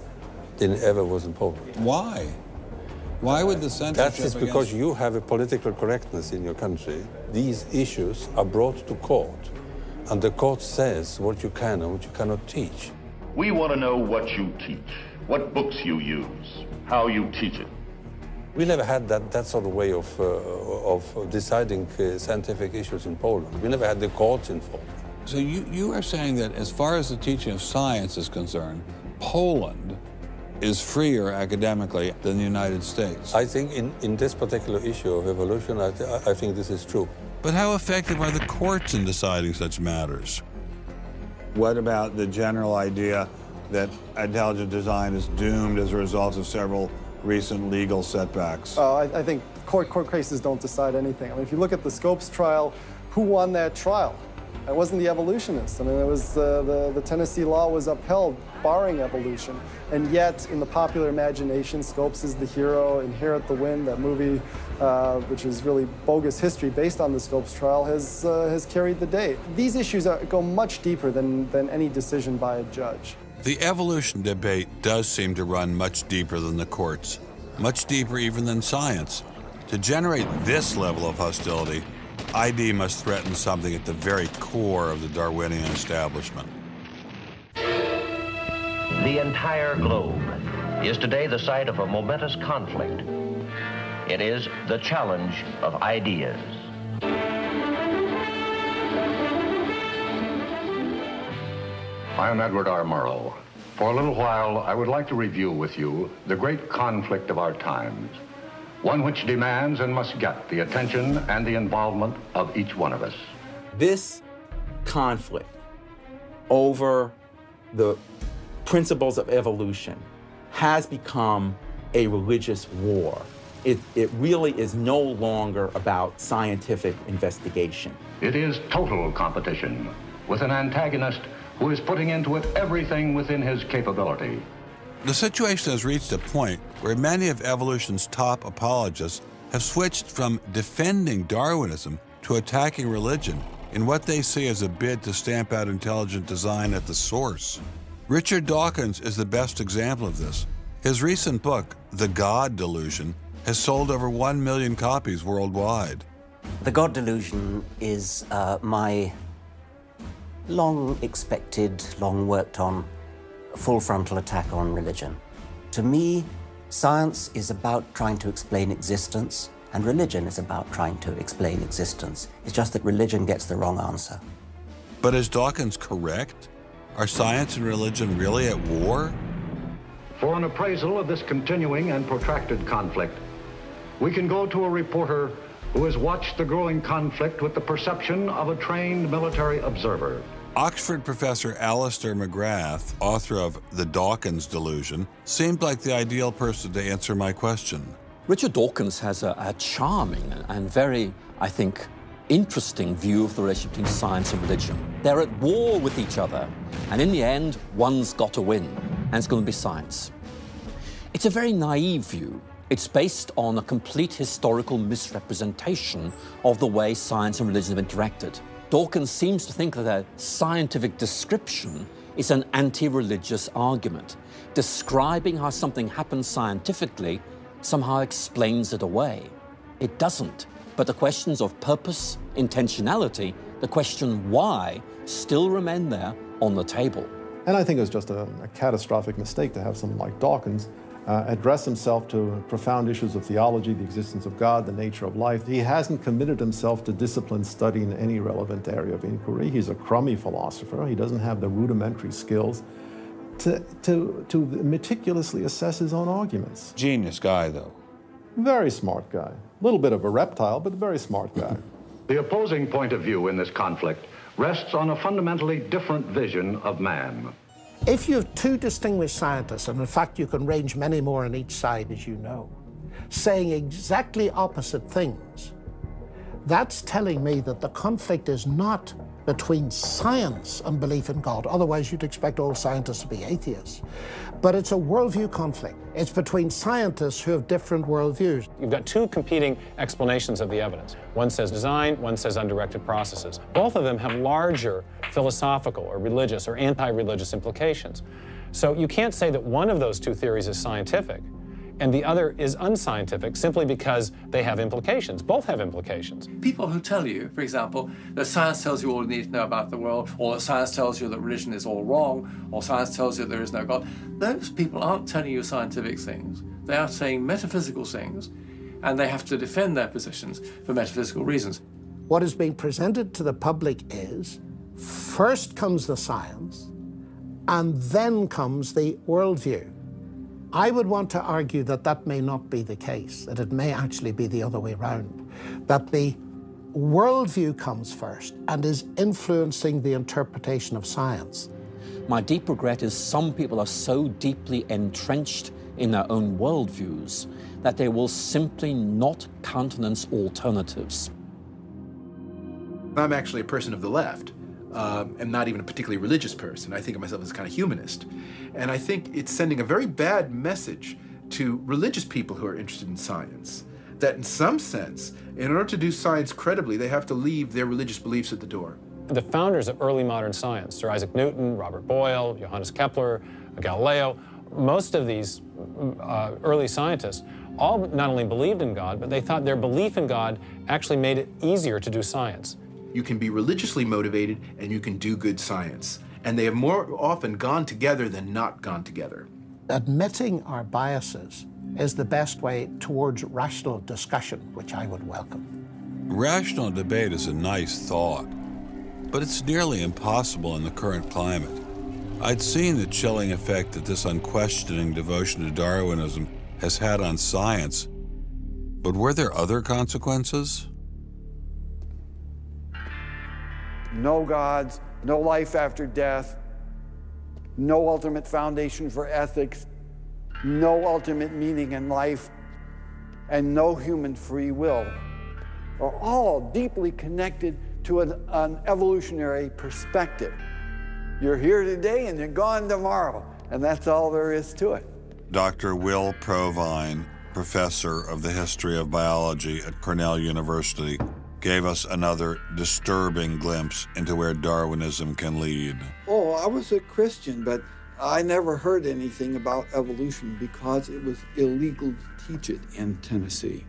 than it ever was in Poland. Why? Why would the censorship? That is because you have a political correctness in your country. These issues are brought to court And the court says what you can and what you cannot teach. We want to know what you teach, what books you use, how you teach it. We never had that sort of way of deciding scientific issues in Poland. We never had the courts involved. So you are saying that as far as the teaching of science is concerned, Poland is freer academically than the United States? I think in this particular issue of evolution, I think this is true. But how effective are the courts in deciding such matters? What about the general idea that intelligent design is doomed as a result of several recent legal setbacks? I think court cases don't decide anything. I mean, if you look at the Scopes trial, who won that trial? It wasn't the evolutionists. I mean, it was the Tennessee law was upheld, barring evolution. And yet, in the popular imagination, Scopes is the hero. Inherit the Wind, that movie, which is really bogus history based on the Scopes trial, has carried the day. These issues go much deeper than any decision by a judge. The evolution debate does seem to run much deeper than the courts, much deeper even than science. To generate this level of hostility, ID must threaten something at the very core of the Darwinian establishment. The entire globe is today the site of a momentous conflict. It is the challenge of ideas. I am Edward R. Murrow. For a little while, I would like to review with you the great conflict of our times, one which demands and must get the attention and the involvement of each one of us. This conflict over the principles of evolution has become a religious war. It really is no longer about scientific investigation. It is total competition with an antagonist who is putting into it everything within his capability. The situation has reached a point where many of evolution's top apologists have switched from defending Darwinism to attacking religion in what they see as a bid to stamp out intelligent design at the source. Richard Dawkins is the best example of this. His recent book, The God Delusion, has sold over 1 million copies worldwide. The God Delusion is my long-expected, long-worked-on, full-frontal attack on religion. To me, science is about trying to explain existence, and religion is about trying to explain existence. It's just that religion gets the wrong answer. But is Dawkins correct? Are science and religion really at war? For an appraisal of this continuing and protracted conflict, we can go to a reporter who has watched the growing conflict with the perception of a trained military observer. Oxford professor Alistair McGrath, author of The Dawkins Delusion, seemed like the ideal person to answer my question. Richard Dawkins has a charming and very, I think, interesting view of the relationship between science and religion. They're at war with each other, and in the end, one's got to win, and it's going to be science. It's a very naive view. It's based on a complete historical misrepresentation of the way science and religion have interacted. Dawkins seems to think that a scientific description is an anti-religious argument. Describing how something happens scientifically somehow explains it away. It doesn't. But the questions of purpose, intentionality, the question why, still remain there on the table. And I think it was just a catastrophic mistake to have someone like Dawkins address himself to profound issues of theology, the existence of God, the nature of life. He hasn't committed himself to disciplined study in any relevant area of inquiry. He's a crummy philosopher. He doesn't have the rudimentary skills to meticulously assess his own arguments. Genius guy, though. Very smart guy. A little bit of a reptile, but a very smart guy. The opposing point of view in this conflict rests on a fundamentally different vision of man. If you have two distinguished scientists, and in fact you can range many more on each side, as you know, saying exactly opposite things, that's telling me that the conflict is not between science and belief in God. Otherwise, you'd expect all scientists to be atheists. But it's a worldview conflict. It's between scientists who have different worldviews. You've got two competing explanations of the evidence. One says design, one says undirected processes. Both of them have larger philosophical or religious or anti-religious implications. So you can't say that one of those two theories is scientific and the other is unscientific simply because they have implications. Both have implications. People who tell you, for example, that science tells you all you need to know about the world, or that science tells you that religion is all wrong, or science tells you that there is no God, those people aren't telling you scientific things. They are saying metaphysical things, and they have to defend their positions for metaphysical reasons. What is being presented to the public is, first comes the science, and then comes the worldview. I would want to argue that that may not be the case, that it may actually be the other way around, that the worldview comes first and is influencing the interpretation of science. My deep regret is some people are so deeply entrenched in their own worldviews that they will simply not countenance alternatives. I'm actually a person of the left. I'm not even a particularly religious person. I think of myself as a kind of humanist. And I think it's sending a very bad message to religious people who are interested in science, that in some sense, in order to do science credibly, they have to leave their religious beliefs at the door. The founders of early modern science, Sir Isaac Newton, Robert Boyle, Johannes Kepler, Galileo, most of these early scientists all not only believed in God, but they thought their belief in God actually made it easier to do science. You can be religiously motivated and you can do good science. And they have more often gone together than not gone together. Admitting our biases is the best way towards rational discussion, which I would welcome. Rational debate is a nice thought, but it's nearly impossible in the current climate. I'd seen the chilling effect that this unquestioning devotion to Darwinism has had on science, but were there other consequences? No gods, no life after death, no ultimate foundation for ethics, no ultimate meaning in life, and no human free will are all deeply connected to an evolutionary perspective. You're here today and you're gone tomorrow, and that's all there is to it. Dr. Will Provine, professor of the history of biology at Cornell University, gave us another disturbing glimpse into where Darwinism can lead. Oh, I was a Christian, but I never heard anything about evolution because it was illegal to teach it in Tennessee.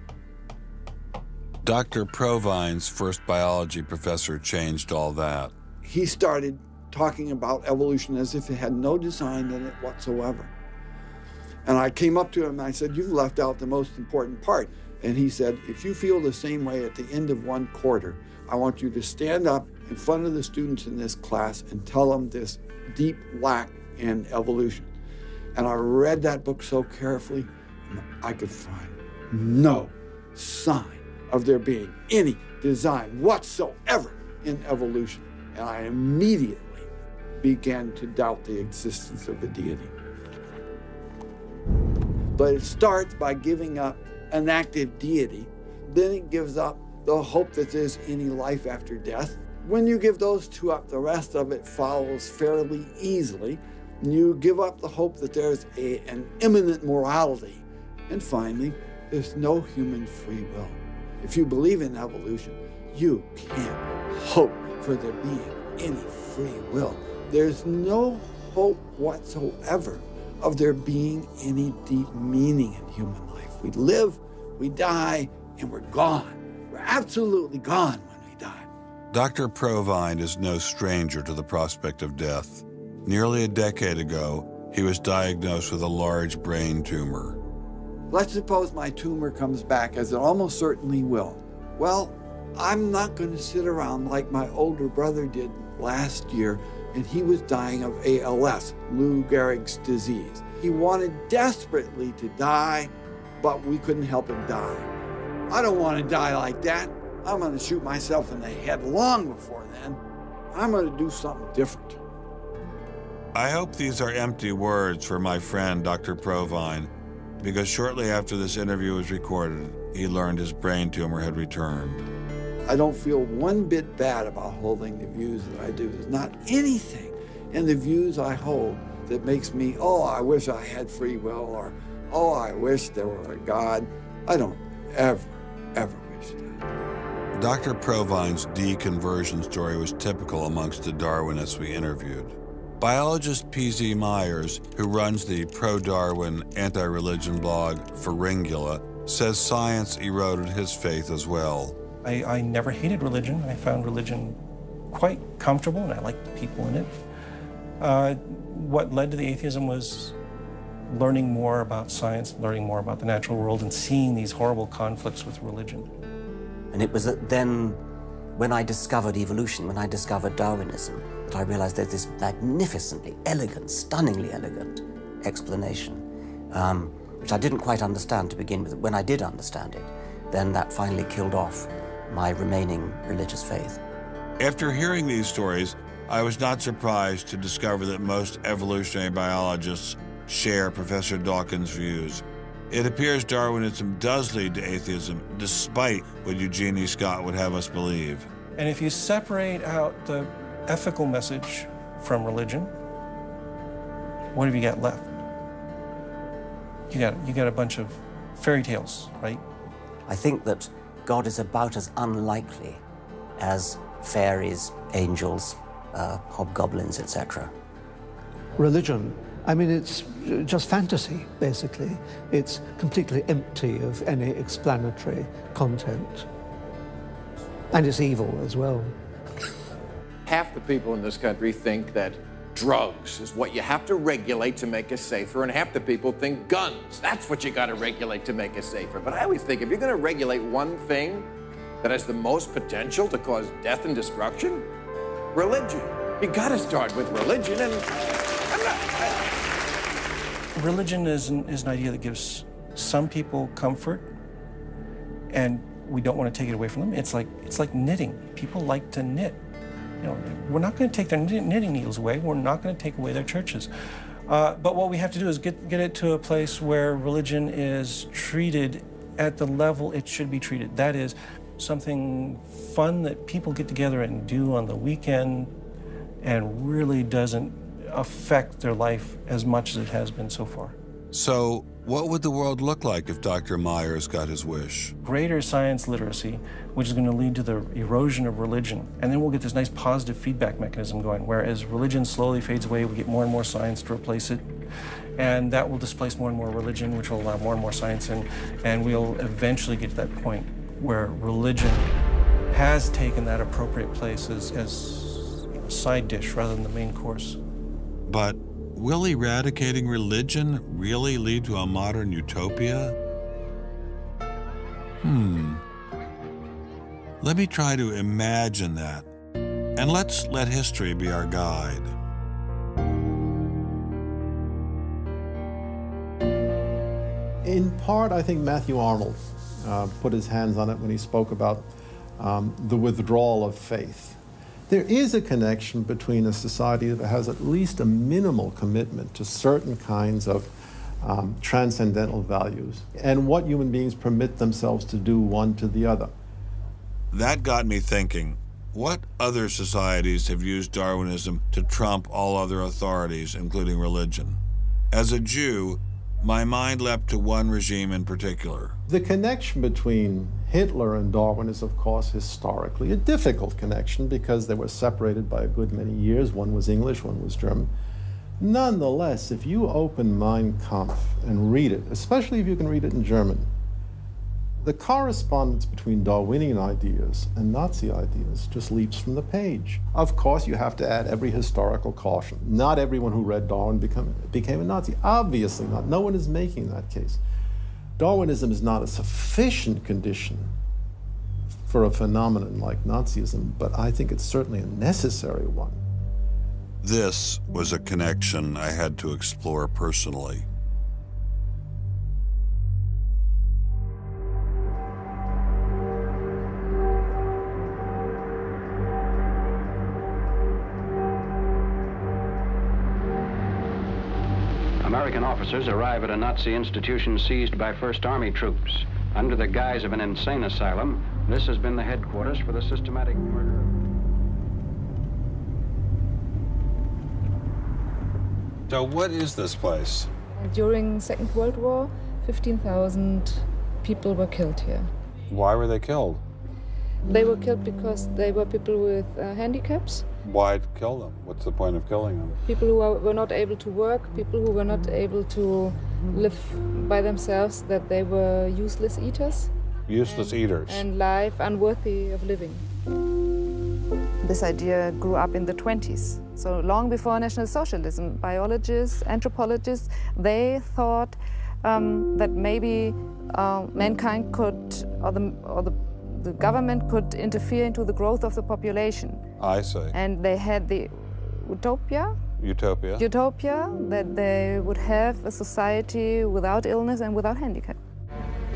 Dr. Provine's first biology professor changed all that. He started talking about evolution as if it had no design in it whatsoever. And I came up to him and I said, "You've left out the most important part." And he said, "If you feel the same way at the end of one quarter, I want you to stand up in front of the students in this class and tell them this deep lack in evolution." And I read that book so carefully, and I could find no sign of there being any design whatsoever in evolution. And I immediately began to doubt the existence of a deity. But it starts by giving up an active deity, then it gives up the hope that there's any life after death. When you give those two up, the rest of it follows fairly easily. You give up the hope that there's an imminent morality. And finally, there's no human free will. If you believe in evolution, you can't hope for there being any free will. There's no hope whatsoever of there being any deep meaning in human life. We live, we die, and we're gone. We're absolutely gone when we die. Dr. Provine is no stranger to the prospect of death. Nearly a decade ago, he was diagnosed with a large brain tumor. Let's suppose my tumor comes back, as it almost certainly will. Well, I'm not going to sit around like my older brother did last year, and he was dying of ALS, Lou Gehrig's disease. He wanted desperately to die, but we couldn't help him die. I don't want to die like that. I'm going to shoot myself in the head long before then. I'm going to do something different. I hope these are empty words for my friend, Dr. Provine, because shortly after this interview was recorded, he learned his brain tumor had returned. I don't feel one bit bad about holding the views that I do. There's not anything in the views I hold that makes me, oh, I wish I had free will, or, oh, I wish there were a God. I don't ever wish that. Dr. Provine's deconversion story was typical amongst the Darwinists we interviewed. Biologist P.Z. Myers, who runs the pro-Darwin anti-religion blog Pharyngula, says science eroded his faith as well. I never hated religion. I found religion quite comfortable, and I liked the people in it. What led to the atheism was learning more about science, learning more about the natural world, and seeing these horrible conflicts with religion. And it was then, when I discovered evolution, when I discovered Darwinism, that I realized there's this magnificently elegant, stunningly elegant explanation, which I didn't quite understand to begin with. When I did understand it, then that finally killed off my remaining religious faith. After hearing these stories, I was not surprised to discover that most evolutionary biologists share Professor Dawkins' views. It appears Darwinism does lead to atheism, despite what Eugenie Scott would have us believe. And if you separate out the ethical message from religion, what have you got left? You got a bunch of fairy tales, right? I think that God is about as unlikely as fairies, angels, hobgoblins, etc. Religion, I mean, it's just fantasy, basically. It's completely empty of any explanatory content. And it's evil as well. Half the people in this country think that drugs is what you have to regulate to make us safer, and half the people think guns. That's what you got to regulate to make us safer. But I always think if you're going to regulate one thing that has the most potential to cause death and destruction, religion. You got to start with religion, and Religion is an idea that gives some people comfort, and we don't want to take it away from them. It's like knitting. People like to knit. You know, we're not going to take their knitting needles away. We're not going to take away their churches. But what we have to do is get it to a place where religion is treated at the level it should be treated. That is something fun that people get together and do on the weekend and really doesn't affect their life as much as it has been so far. So, what would the world look like if Dr. Myers got his wish? Greater science literacy, which is going to lead to the erosion of religion. And then we'll get this nice positive feedback mechanism going, where as religion slowly fades away, we get more and more science to replace it. And that will displace more and more religion, which will allow more and more science in. And we'll eventually get to that point where religion has taken that appropriate place as a side dish rather than the main course. But will eradicating religion really lead to a modern utopia? Let me try to imagine that, and let's let history be our guide. In part, I think Matthew Arnold put his hands on it when he spoke about the withdrawal of faith. There is a connection between a society that has at least a minimal commitment to certain kinds of transcendental values and what human beings permit themselves to do one to the other. That got me thinking, what other societies have used Darwinism to trump all other authorities, including religion? As a Jew, my mind leapt to one regime in particular. The connection between Hitler and Darwin is, of course, historically a difficult connection because they were separated by a good many years. One was English, one was German. Nonetheless, if you open Mein Kampf and read it, especially if you can read it in German, the correspondence between Darwinian ideas and Nazi ideas just leaps from the page. Of course, you have to add every historical caution. Not everyone who read Darwin became a Nazi. Obviously not. No one is making that case. Darwinism is not a sufficient condition for a phenomenon like Nazism, but I think it's certainly a necessary one. This was a connection I had to explore personally. American officers arrive at a Nazi institution seized by First Army troops. Under the guise of an insane asylum, this has been the headquarters for the systematic murder. So what is this place? During the Second World War, 15,000 people were killed here. Why were they killed? They were killed because they were people with handicaps, Why kill them? What's the point of killing them? People who were not able to work, people who were not able to live by themselves, that they were useless eaters. Useless eaters. And life unworthy of living. This idea grew up in the 20s. So long before National Socialism, biologists, anthropologists, they thought that maybe mankind could, or the government could interfere into the growth of the population. I see. And they had the utopia that they would have a society without illness and without handicap.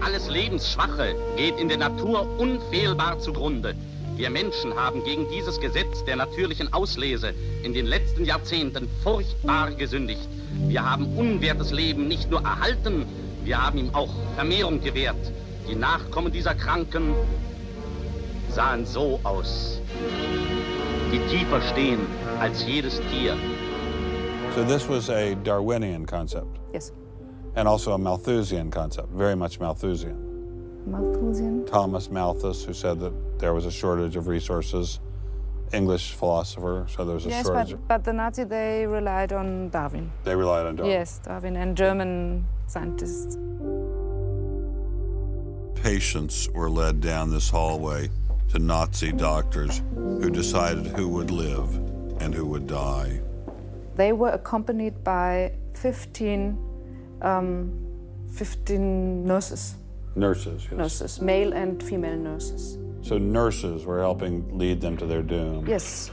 Alles Lebensschwache geht in der Natur unfehlbar zugrunde. Wir Menschen haben gegen dieses Gesetz der natürlichen Auslese in den letzten Jahrzehnten furchtbar gesündigt. Wir haben unwertes Leben nicht nur erhalten, wir haben ihm auch Vermehrung gewährt. Die Nachkommen dieser Kranken sahen so aus, die tiefer stehen als jedes Tier. So this was a Darwinian concept? Yes. And also a Malthusian concept, very much Malthusian. Malthusian? Thomas Malthus, who said that there was a shortage of resources, English philosopher, so there was a shortage. Yes, but the Nazis, they relied on Darwin. They relied on Darwin? Yes, Darwin and German scientists. Patients were led down this hallway to Nazi doctors who decided who would live and who would die. They were accompanied by 15 nurses. Nurses, yes. Nurses, male and female nurses. So nurses were helping lead them to their doom. Yes.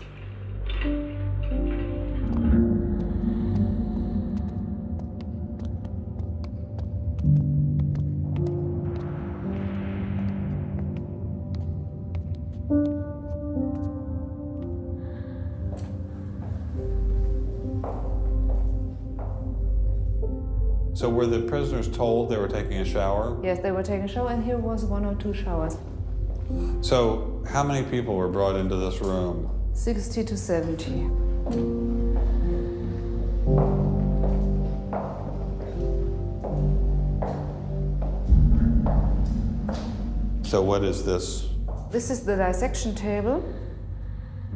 So were the prisoners told they were taking a shower? Yes, they were taking a shower, and here was 1 or 2 showers. So how many people were brought into this room? 60 to 70. So what is this? This is the dissection table.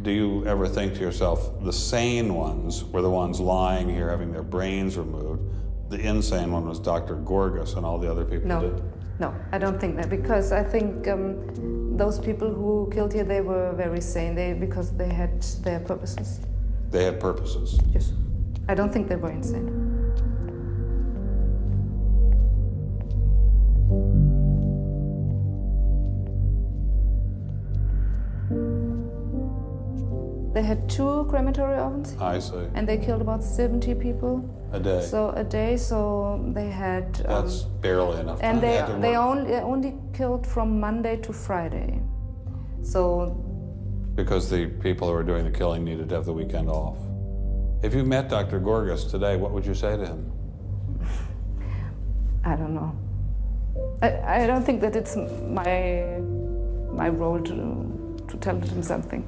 Do you ever think to yourself, the sane ones were the ones lying here having their brains removed? The insane one was Dr. Gorgas and all the other people No, did? no, I don't think that, because I think those people who killed here, they were very sane, because they had their purposes. They had purposes? Yes. I don't think they were insane. They had 2 crematory ovens. I see. And they killed about 70 people. A day? So a day, so they had... That's barely enough time. And they only killed from Monday to Friday. So... Because the people who were doing the killing needed to have the weekend off. If you met Dr. Gorgas today, what would you say to him? I don't know. I don't think that it's my role to tell him something.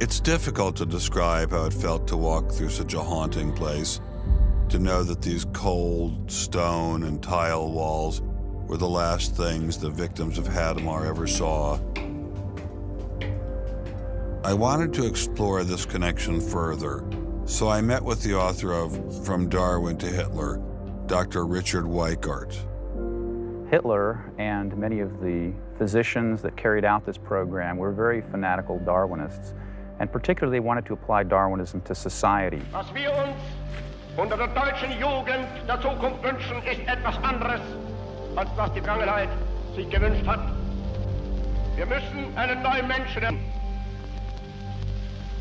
It's difficult to describe how it felt to walk through such a haunting place, to know that these cold stone and tile walls were the last things the victims of Hadamar ever saw. I wanted to explore this connection further, so I met with the author of From Darwin to Hitler, Dr. Richard Weikart. Hitler and many of the physicians that carried out this program were very fanatical Darwinists, and particularly they wanted to apply Darwinism to society. Was wir uns unter der deutschen Jugend der Zukunft wünschen, ist etwas anderes, als was die Vergangenheit sich gewünscht hat. Wir müssen einen neuen Menschen lernen,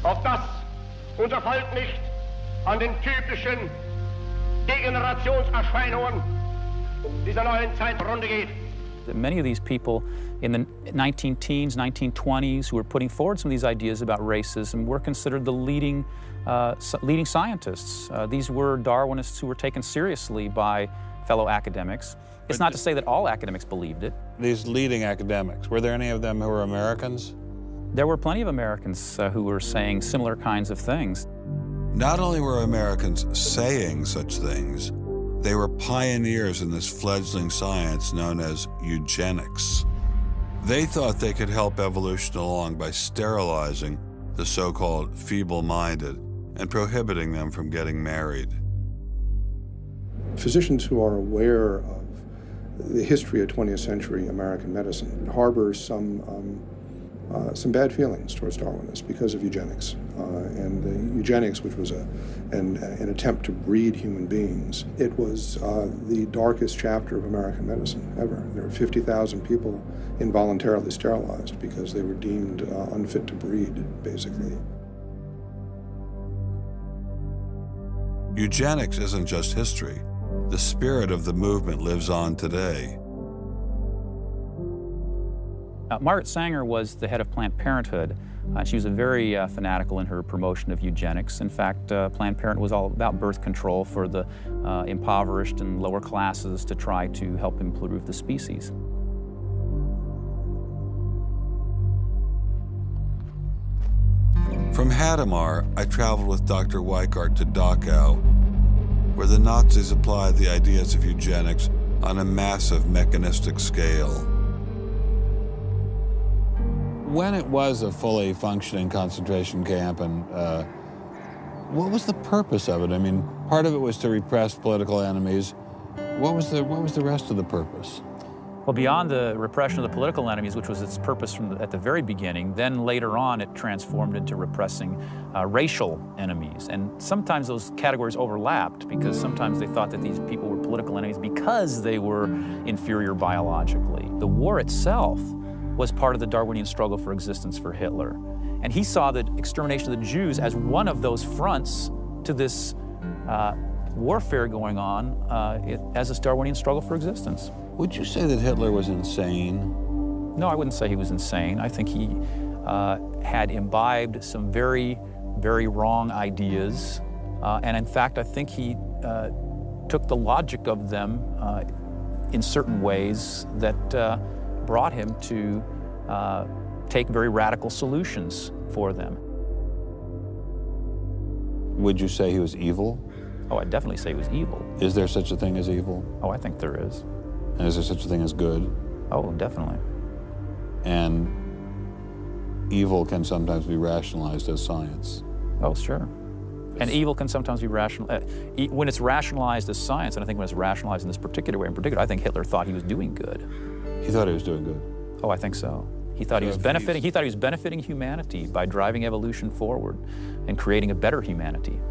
auf das unser Volk nicht an den typischen Degenerationserscheinungen dieser neuen Zeit zugrunde geht. Many of these people in the 19-teens, 1920s who were putting forward some of these ideas about racism were considered the leading scientists. These were Darwinists who were taken seriously by fellow academics. It's not to say that all academics believed it. These leading academics, were there any of them who were Americans? There were plenty of Americans who were saying similar kinds of things. Not only were Americans saying such things, they were pioneers in this fledgling science known as eugenics. They thought they could help evolution along by sterilizing the so-called feeble-minded and prohibiting them from getting married. Physicians who are aware of the history of 20th century American medicine harbor some bad feelings towards Darwinists because of eugenics. And eugenics, which was an attempt to breed human beings, it was the darkest chapter of American medicine ever. There were 50,000 people involuntarily sterilized because they were deemed unfit to breed, basically. Eugenics isn't just history. The spirit of the movement lives on today. Margaret Sanger was the head of Planned Parenthood. She was very fanatical in her promotion of eugenics. In fact, Planned Parenthood was all about birth control for the impoverished and lower classes to try to help improve the species. From Hadamar, I traveled with Dr. Weikart to Dachau, where the Nazis applied the ideas of eugenics on a massive mechanistic scale. When it was a fully functioning concentration camp, and what was the purpose of it? I mean, part of it was to repress political enemies. What was the rest of the purpose? Well, beyond the repression of the political enemies, which was its purpose at the very beginning, then later on it transformed into repressing racial enemies. And sometimes those categories overlapped because sometimes they thought that these people were political enemies because they were inferior biologically. The war itself was part of the Darwinian struggle for existence for Hitler. And he saw the extermination of the Jews as one of those fronts to this warfare going on as this Darwinian struggle for existence. Would you say that Hitler was insane? No, I wouldn't say he was insane. I think he had imbibed some very, very wrong ideas. And in fact, I think he took the logic of them in certain ways that brought him to take very radical solutions for them. Would you say he was evil? Oh, I'd definitely say he was evil. Is there such a thing as evil? Oh, I think there is. And is there such a thing as good? Oh, definitely. And evil can sometimes be rationalized as science. Oh, sure. And evil can sometimes be when it's rationalized as science, and I think when it's rationalized in this particular way in particular, I think Hitler thought he was doing good. He thought he was doing good? Oh, I think so. He thought he was benefiting humanity by driving evolution forward and creating a better humanity.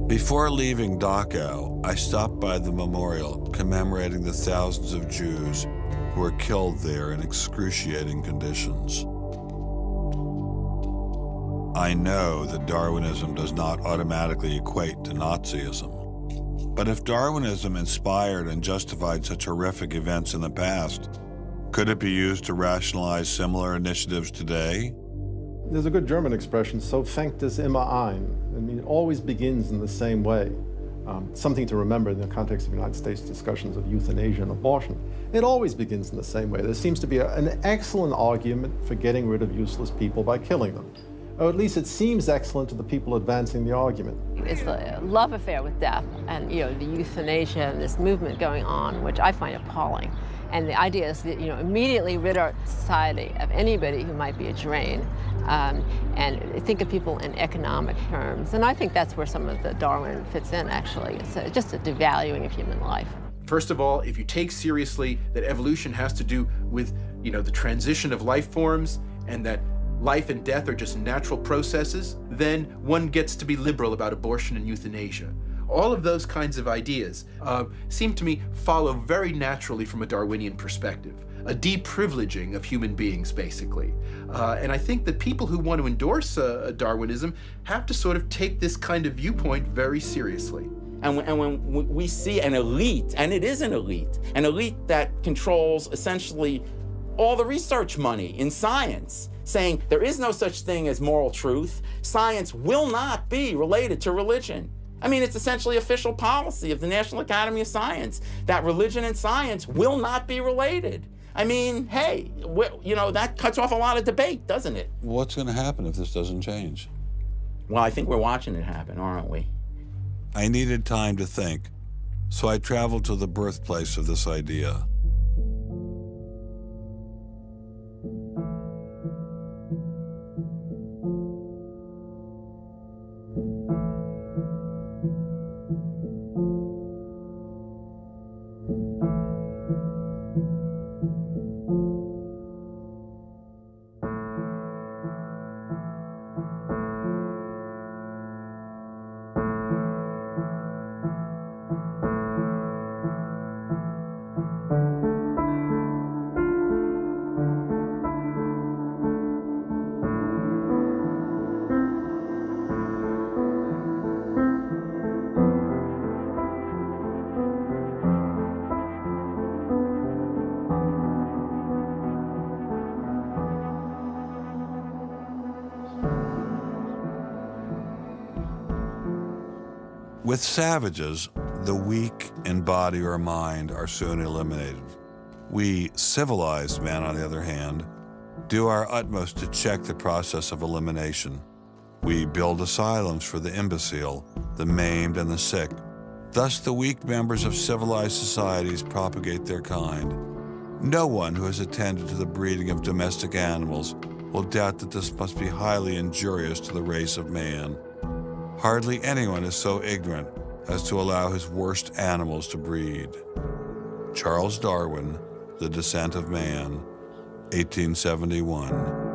Before leaving Dachau, I stopped by the memorial commemorating the thousands of Jews who were killed there in excruciating conditions. I know that Darwinism does not automatically equate to Nazism. But if Darwinism inspired and justified such horrific events in the past, could it be used to rationalize similar initiatives today? There's a good German expression, so fängt es immer ein. I mean, it always begins in the same way. Something to remember in the context of United States discussions of euthanasia and abortion. It always begins in the same way. There seems to be an excellent argument for getting rid of useless people by killing them. Or at least it seems excellent to the people advancing the argument. It's a love affair with death and, you know, the euthanasia and this movement going on, which I find appalling. And the idea is that, you know, immediately rid our society of anybody who might be a drain and think of people in economic terms. And I think that's where some of the Darwin fits in, actually. It's just a devaluing of human life. First of all, if you take seriously that evolution has to do with, you know, the transition of life forms and that life and death are just natural processes, then one gets to be liberal about abortion and euthanasia. All of those kinds of ideas seem to me follow very naturally from a Darwinian perspective, a deprivileging of human beings, basically. And I think that people who want to endorse Darwinism have to sort of take this kind of viewpoint very seriously. And when we see an elite, and it is an elite that controls essentially all the research money in science, saying there is no such thing as moral truth, science will not be related to religion. I mean, it's essentially official policy of the National Academy of Science that religion and science will not be related. I mean, hey, you know, that cuts off a lot of debate, doesn't it? What's going to happen if this doesn't change? Well, I think we're watching it happen, aren't we? I needed time to think, so I traveled to the birthplace of this idea. With savages, the weak in body or mind are soon eliminated. We civilized men, on the other hand, do our utmost to check the process of elimination. We build asylums for the imbecile, the maimed, and the sick. Thus, the weak members of civilized societies propagate their kind. No one who has attended to the breeding of domestic animals will doubt that this must be highly injurious to the race of man. Hardly anyone is so ignorant as to allow his worst animals to breed. Charles Darwin, The Descent of Man, 1871.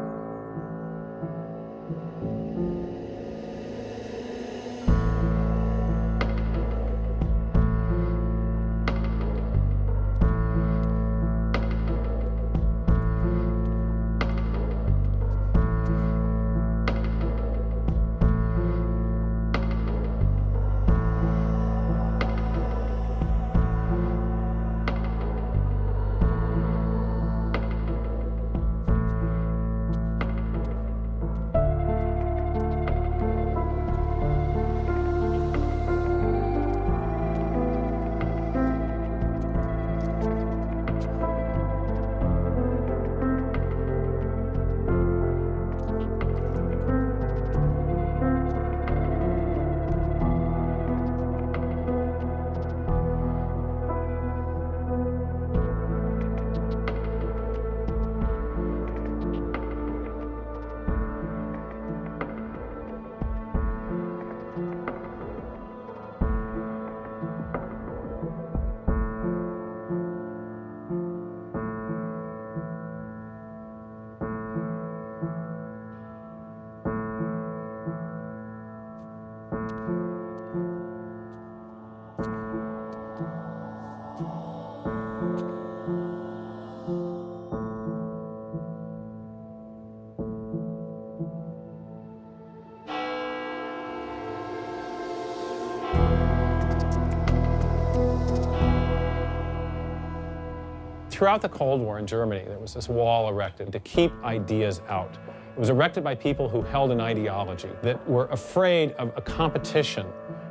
Throughout the Cold War in Germany, there was this wall erected to keep ideas out. It was erected by people who held an ideology, that were afraid of a competition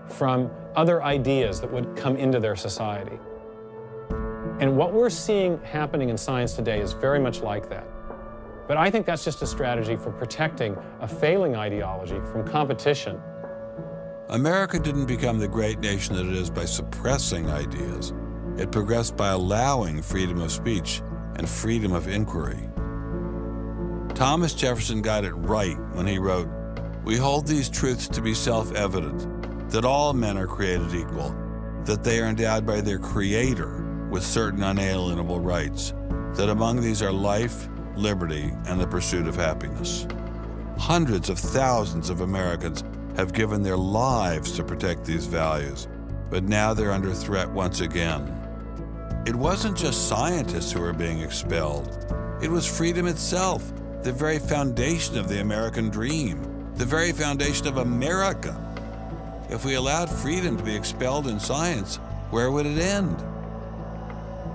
from other ideas that would come into their society. And what we're seeing happening in science today is very much like that. But I think that's just a strategy for protecting a failing ideology from competition. America didn't become the great nation that it is by suppressing ideas. It progressed by allowing freedom of speech and freedom of inquiry. Thomas Jefferson got it right when he wrote, "We hold these truths to be self-evident, that all men are created equal, that they are endowed by their Creator with certain unalienable rights, that among these are life, liberty, and the pursuit of happiness." Hundreds of thousands of Americans have given their lives to protect these values, but now they're under threat once again. It wasn't just scientists who were being expelled. It was freedom itself, the very foundation of the American dream, the very foundation of America. If we allowed freedom to be expelled in science, where would it end?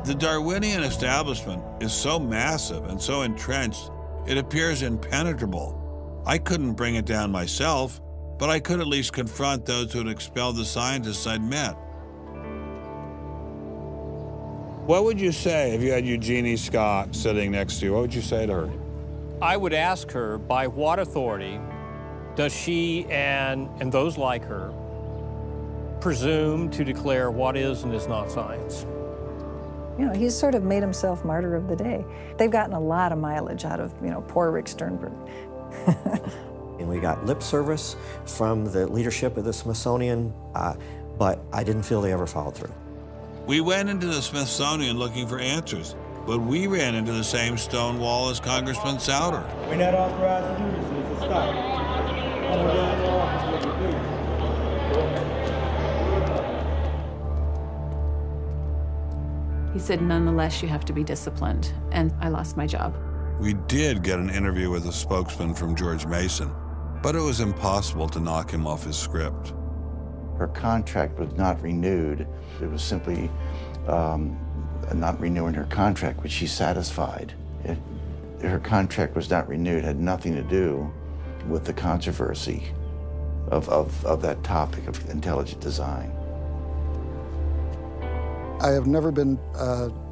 The Darwinian establishment is so massive and so entrenched, it appears impenetrable. I couldn't bring it down myself, but I could at least confront those who had expelled the scientists I'd met. What would you say if you had Eugenie Scott sitting next to you? What would you say to her? I would ask her, by what authority does she and those like her presume to declare what is and is not science. You know, he's sort of made himself martyr of the day. They've gotten a lot of mileage out of, you know, poor Rick Sternberg. And we got lip service from the leadership of the Smithsonian, but I didn't feel they ever followed through. We went into the Smithsonian looking for answers, but we ran into the same stone wall as Congressman Souter. We're not authorized to do this, so it's a stop. Come on down to the office with me, please. He said, nonetheless, you have to be disciplined, and I lost my job. We did get an interview with a spokesman from George Mason, but it was impossible to knock him off his script. Her contract was not renewed. It was simply not renewing her contract, which she's satisfied. Her contract was not renewed, had nothing to do with the controversy of that topic of intelligent design. I have never been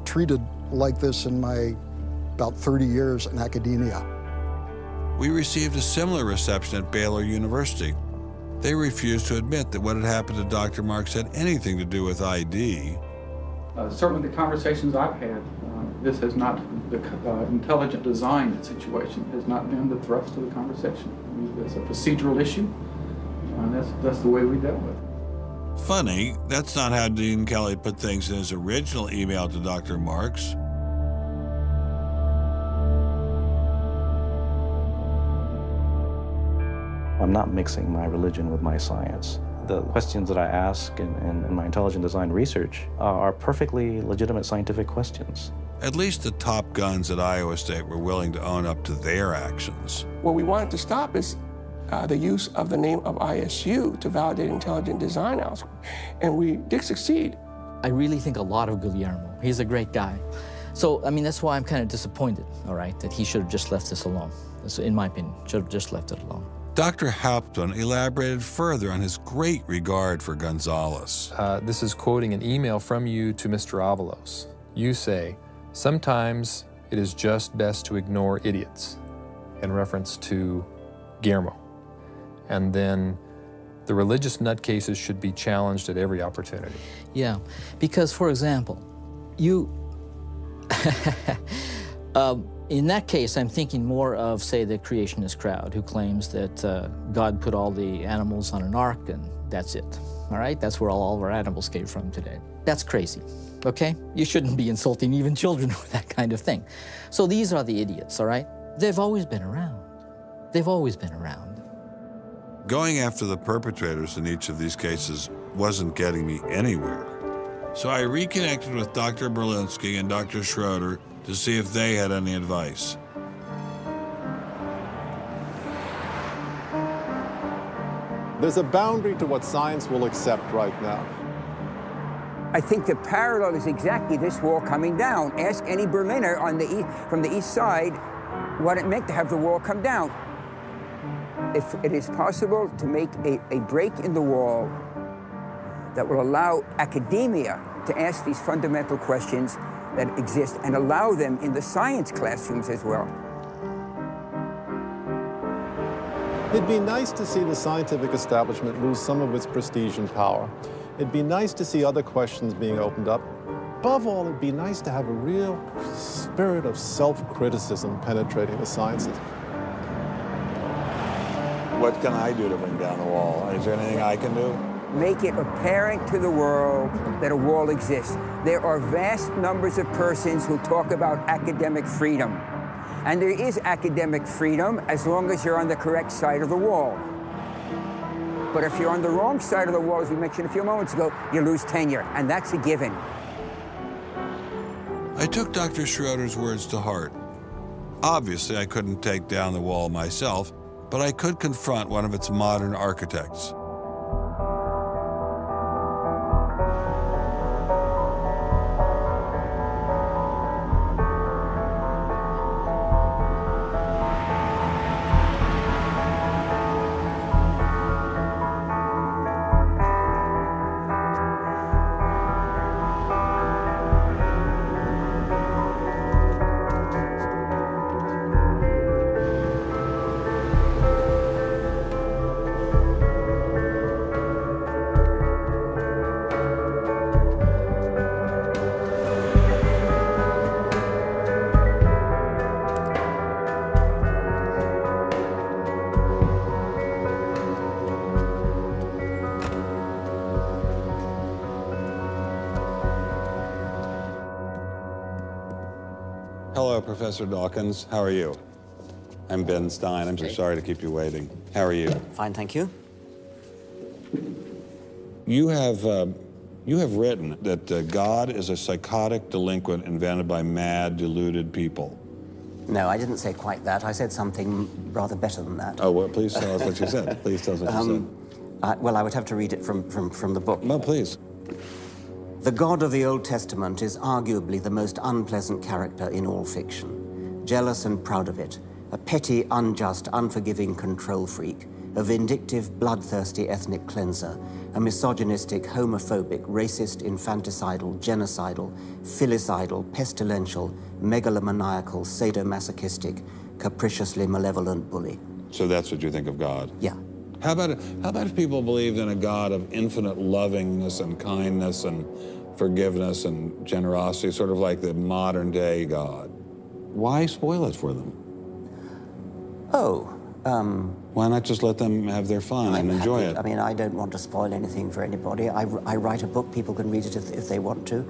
treated like this in my about 30 years in academia. We received a similar reception at Baylor University. They refused to admit that what had happened to Dr. Marks had anything to do with ID. Certainly the conversations I've had, this has not, the intelligent design situation has not been the thrust of the conversation. I mean, it's a procedural issue, and that's the way we dealt with it. Funny, that's not how Dean Kelly put things in his original email to Dr. Marks. I'm not mixing my religion with my science. The questions that I ask in my intelligent design research are perfectly legitimate scientific questions. At least the top guns at Iowa State were willing to own up to their actions. What we wanted to stop is the use of the name of ISU to validate intelligent design elsewhere, and we did succeed. I really think a lot of Guillermo. He's a great guy. So, I mean, that's why I'm kind of disappointed, all right, that he should have just left this alone. So, in my opinion, should have just left it alone. Dr. Hauptmann elaborated further on his great regard for Gonzalez. This is quoting an email from you to Mr. Avalos. You say, "Sometimes it is just best to ignore idiots," in reference to Guillermo. And then the religious nutcases should be challenged at every opportunity. Yeah, because, for example, you... in that case, I'm thinking more of, say, the creationist crowd who claims that God put all the animals on an ark and that's it, all right? That's where all of our animals came from today. That's crazy, okay? You shouldn't be insulting even children with that kind of thing. So these are the idiots, all right? They've always been around. They've always been around. Going after the perpetrators in each of these cases wasn't getting me anywhere. So I reconnected with Dr. Berlinski and Dr. Schroeder to see if they had any advice. There's a boundary to what science will accept right now. I think the parallel is exactly this wall coming down. Ask any Berliner on from the east side what it meant to have the wall come down. If it is possible to make a break in the wall that will allow academia to ask these fundamental questions that exist and allow them in the science classrooms as well. It'd be nice to see the scientific establishment lose some of its prestige and power. It'd be nice to see other questions being opened up. Above all, it'd be nice to have a real spirit of self-criticism penetrating the sciences. What can I do to bring down the wall? Is there anything I can do? Make it apparent to the world that a wall exists. There are vast numbers of persons who talk about academic freedom. And there is academic freedom as long as you're on the correct side of the wall. But if you're on the wrong side of the wall, as we mentioned a few moments ago, you lose tenure, and that's a given. I took Dr. Schroeder's words to heart. Obviously, I couldn't take down the wall myself, but I could confront one of its modern architects. Hello, Professor Dawkins. How are you? I'm Ben Stein. I'm so sorry to keep you waiting. How are you? Fine, thank you. You have written that God is a psychotic delinquent invented by mad, deluded people. No, I didn't say quite that. I said something rather better than that. Oh, well, please tell us what you said. Please tell us what you said. Well, I would have to read it from the book. No, please. The God of the Old Testament is arguably the most unpleasant character in all fiction. Jealous and proud of it, a petty, unjust, unforgiving control freak, a vindictive, bloodthirsty ethnic cleanser, a misogynistic, homophobic, racist, infanticidal, genocidal, filicidal, pestilential, megalomaniacal, sadomasochistic, capriciously malevolent bully. So that's what you think of God? Yeah. How about if people believed in a God of infinite lovingness and kindness and forgiveness and generosity, sort of like the modern day God? Why spoil it for them? Oh, why not just let them have their fun and enjoy it? I mean, I don't want to spoil anything for anybody. I write a book, people can read it if they want to.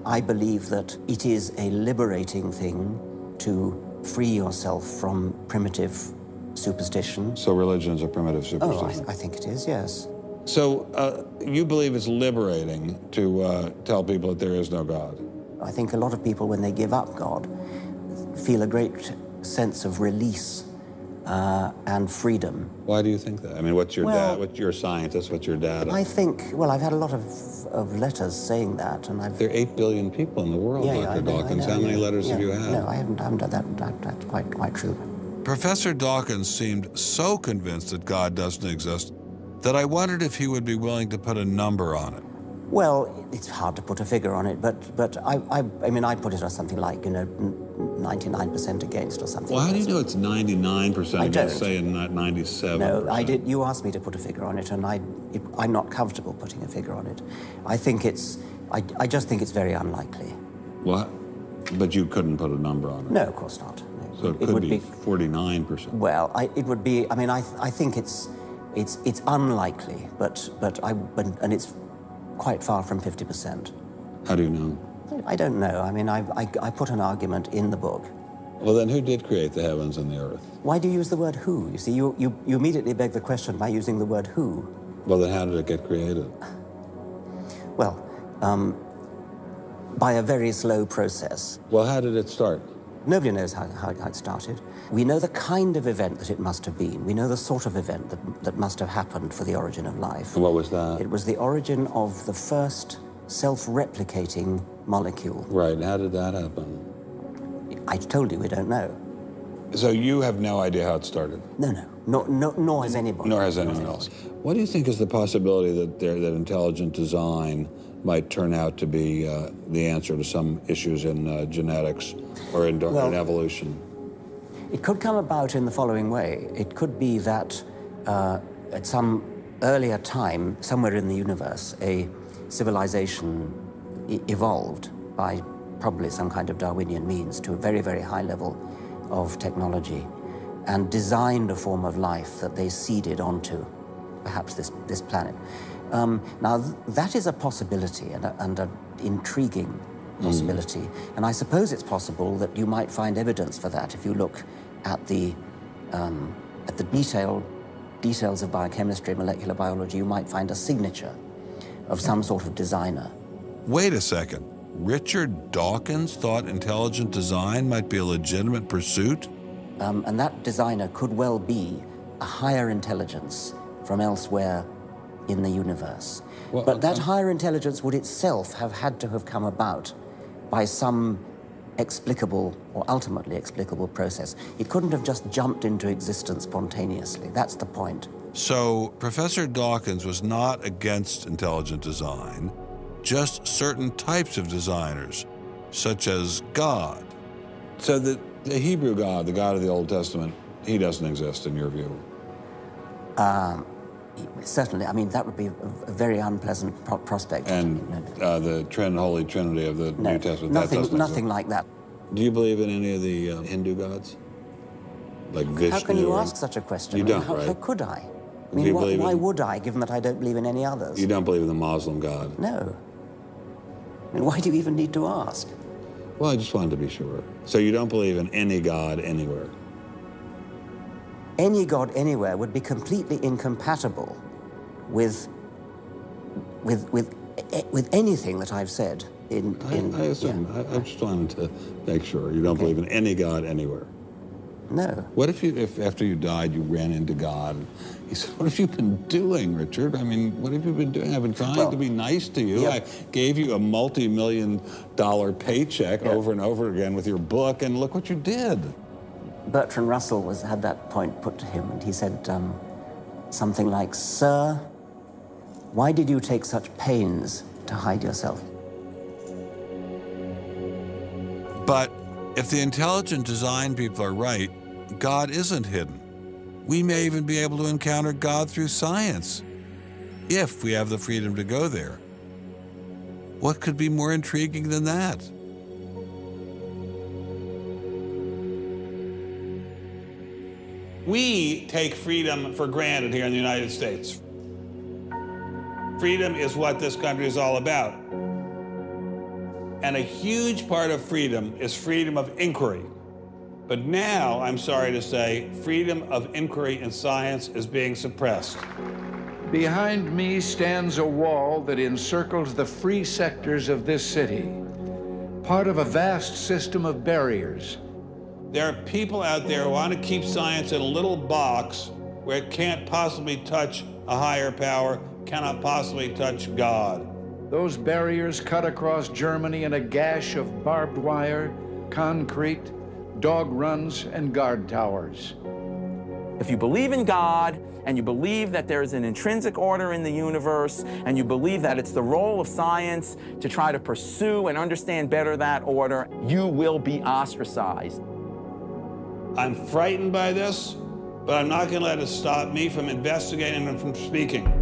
I believe that it is a liberating thing to free yourself from primitive superstition. So religion is a primitive superstition? Oh, I think it is, yes. So you believe it's liberating to tell people that there is no God? I think a lot of people, when they give up God, feel a great sense of release and freedom. Why do you think that? I mean, what's your dad? What's your scientist? What's your data? I think, well, I've had a lot of letters saying that, and I've... There are 8 billion people in the world, Dr. Dawkins. How many letters have you had? No, I haven't done that. That's quite true. Professor Dawkins seemed so convinced that God doesn't exist that I wondered if he would be willing to put a number on it. Well, it's hard to put a figure on it, but I mean, I put it as something like, 99% against or something. Well, how do you know it's 99% against, say, and not 97%? No, I did. You asked me to put a figure on it, and I'm not comfortable putting a figure on it. I think I just think it's very unlikely. What? But you couldn't put a number on it? No, of course not. No. So it could be 49%. Well, it would be. I mean, I think it's unlikely, and it's quite far from 50%. How do you know? I don't know. I mean, I put an argument in the book. Well, then who did create the heavens and the earth? Why do you use the word who? You see, you immediately beg the question by using the word who. Well, then how did it get created? Well, by a very slow process. Well, how did it start? Nobody knows how it started. We know the kind of event that it must have been. We know the sort of event that must have happened for the origin of life. And what was that? It was the origin of the first self-replicating molecule. Right. How did that happen? I told you we don't know. So you have no idea how it started? No. Nor has anybody. Nor has anyone else. What do you think is the possibility that intelligent design might turn out to be the answer to some issues in genetics or in evolution? It could come about in the following way. It could be that at some earlier time, somewhere in the universe, a civilization evolved by probably some kind of Darwinian means to a very, very high level of technology and designed a form of life that they seeded onto, perhaps this planet. Now, that is a possibility and an intriguing possibility. And I suppose it's possible that you might find evidence for that if you look at the details of biochemistry, molecular biology. You might find a signature of some sort of designer. Wait a second. Richard Dawkins thought intelligent design might be a legitimate pursuit? And that designer could well be a higher intelligence from elsewhere in the universe. Well, but that higher intelligence would itself have had to have come about by some explicable or ultimately explicable process. It couldn't have just jumped into existence spontaneously. That's the point. So Professor Dawkins was not against intelligent design, just certain types of designers, such as God. So the Hebrew God, the God of the Old Testament, he doesn't exist in your view? Certainly. I mean, that would be a very unpleasant prospect. And the Holy Trinity of the New Testament, nothing like that. Do you believe in any of the Hindu gods? Like Vishnu? How can you ask such a question? You don't, right? How could I? I mean, why would I, given that I don't believe in any others? You don't believe in the Muslim God? No. I mean, why do you even need to ask? Well, I just wanted to be sure. So you don't believe in any God anywhere? Any God anywhere would be completely incompatible with anything that I've said. I assume. Yeah. I just wanted to make sure you don't believe in any God anywhere. No. What if after you died you ran into God? He said, "What have you been doing, Richard? I mean, what have you been doing? I've been trying to be nice to you. Yeah. I gave you a multi-million-dollar paycheck over and over again with your book, and look what you did." Bertrand Russell had that point put to him, and he said something like, "Sir, why did you take such pains to hide yourself?" But if the intelligent design people are right, God isn't hidden. We may even be able to encounter God through science, if we have the freedom to go there. What could be more intriguing than that? We take freedom for granted here in the United States. Freedom is what this country is all about. And a huge part of freedom is freedom of inquiry. But now, I'm sorry to say, freedom of inquiry in science is being suppressed. Behind me stands a wall that encircles the free sectors of this city, part of a vast system of barriers. There are people out there who want to keep science in a little box where it can't possibly touch a higher power, cannot possibly touch God. Those barriers cut across Germany in a gash of barbed wire, concrete, dog runs, and guard towers. If you believe in God, and you believe that there is an intrinsic order in the universe, and you believe that it's the role of science to try to pursue and understand better that order, you will be ostracized. I'm frightened by this, but I'm not going to let it stop me from investigating and from speaking.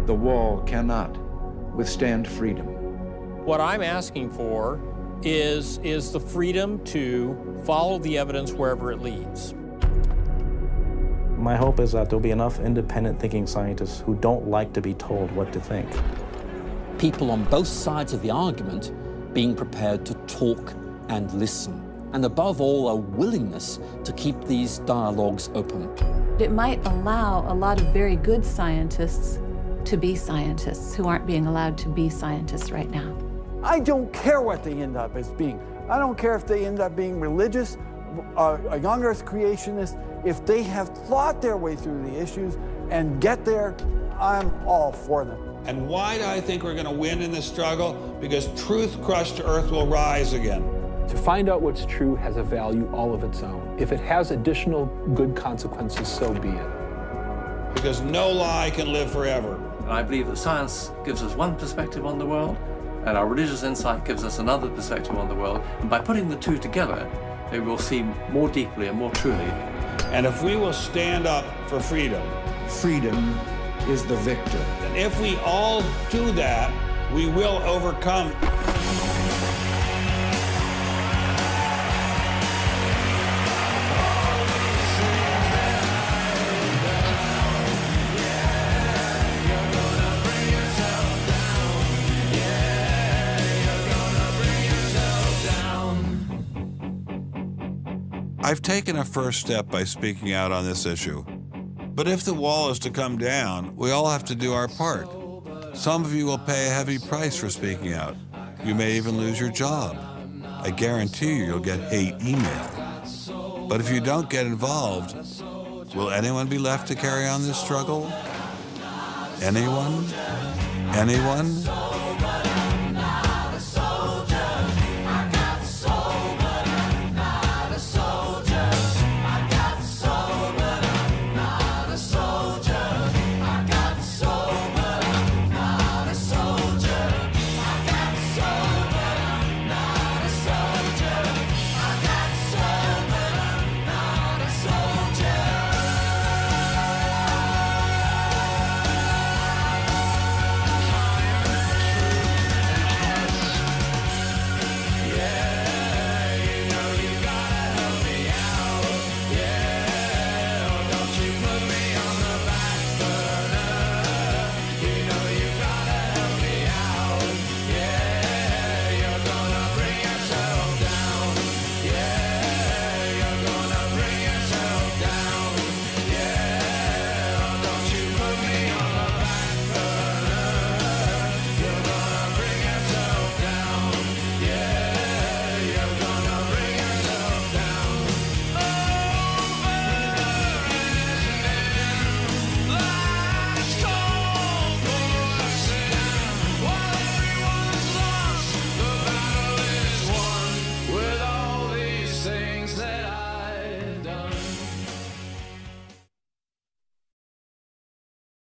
The wall cannot withstand freedom. What I'm asking for is the freedom to follow the evidence wherever it leads. My hope is that there'll be enough independent thinking scientists who don't like to be told what to think. People on both sides of the argument being prepared to talk and listen. And above all, a willingness to keep these dialogues open. It might allow a lot of very good scientists to be scientists who aren't being allowed to be scientists right now. I don't care what they end up as being. I don't care if they end up being religious, a young earth creationist. If they have thought their way through the issues and get there, I'm all for them. And why do I think we're going to win in this struggle? Because truth crushed to earth will rise again. To find out what's true has a value all of its own. If it has additional good consequences, so be it. Because no lie can live forever. And I believe that science gives us one perspective on the world, and our religious insight gives us another perspective on the world. And by putting the two together, we will see more deeply and more truly. And if we will stand up for freedom, freedom is the victor. And if we all do that, we will overcome. I've taken a first step by speaking out on this issue. But if the wall is to come down, we all have to do our part. Some of you will pay a heavy price for speaking out. You may even lose your job. I guarantee you'll get hate email. But if you don't get involved, will anyone be left to carry on this struggle? Anyone? Anyone?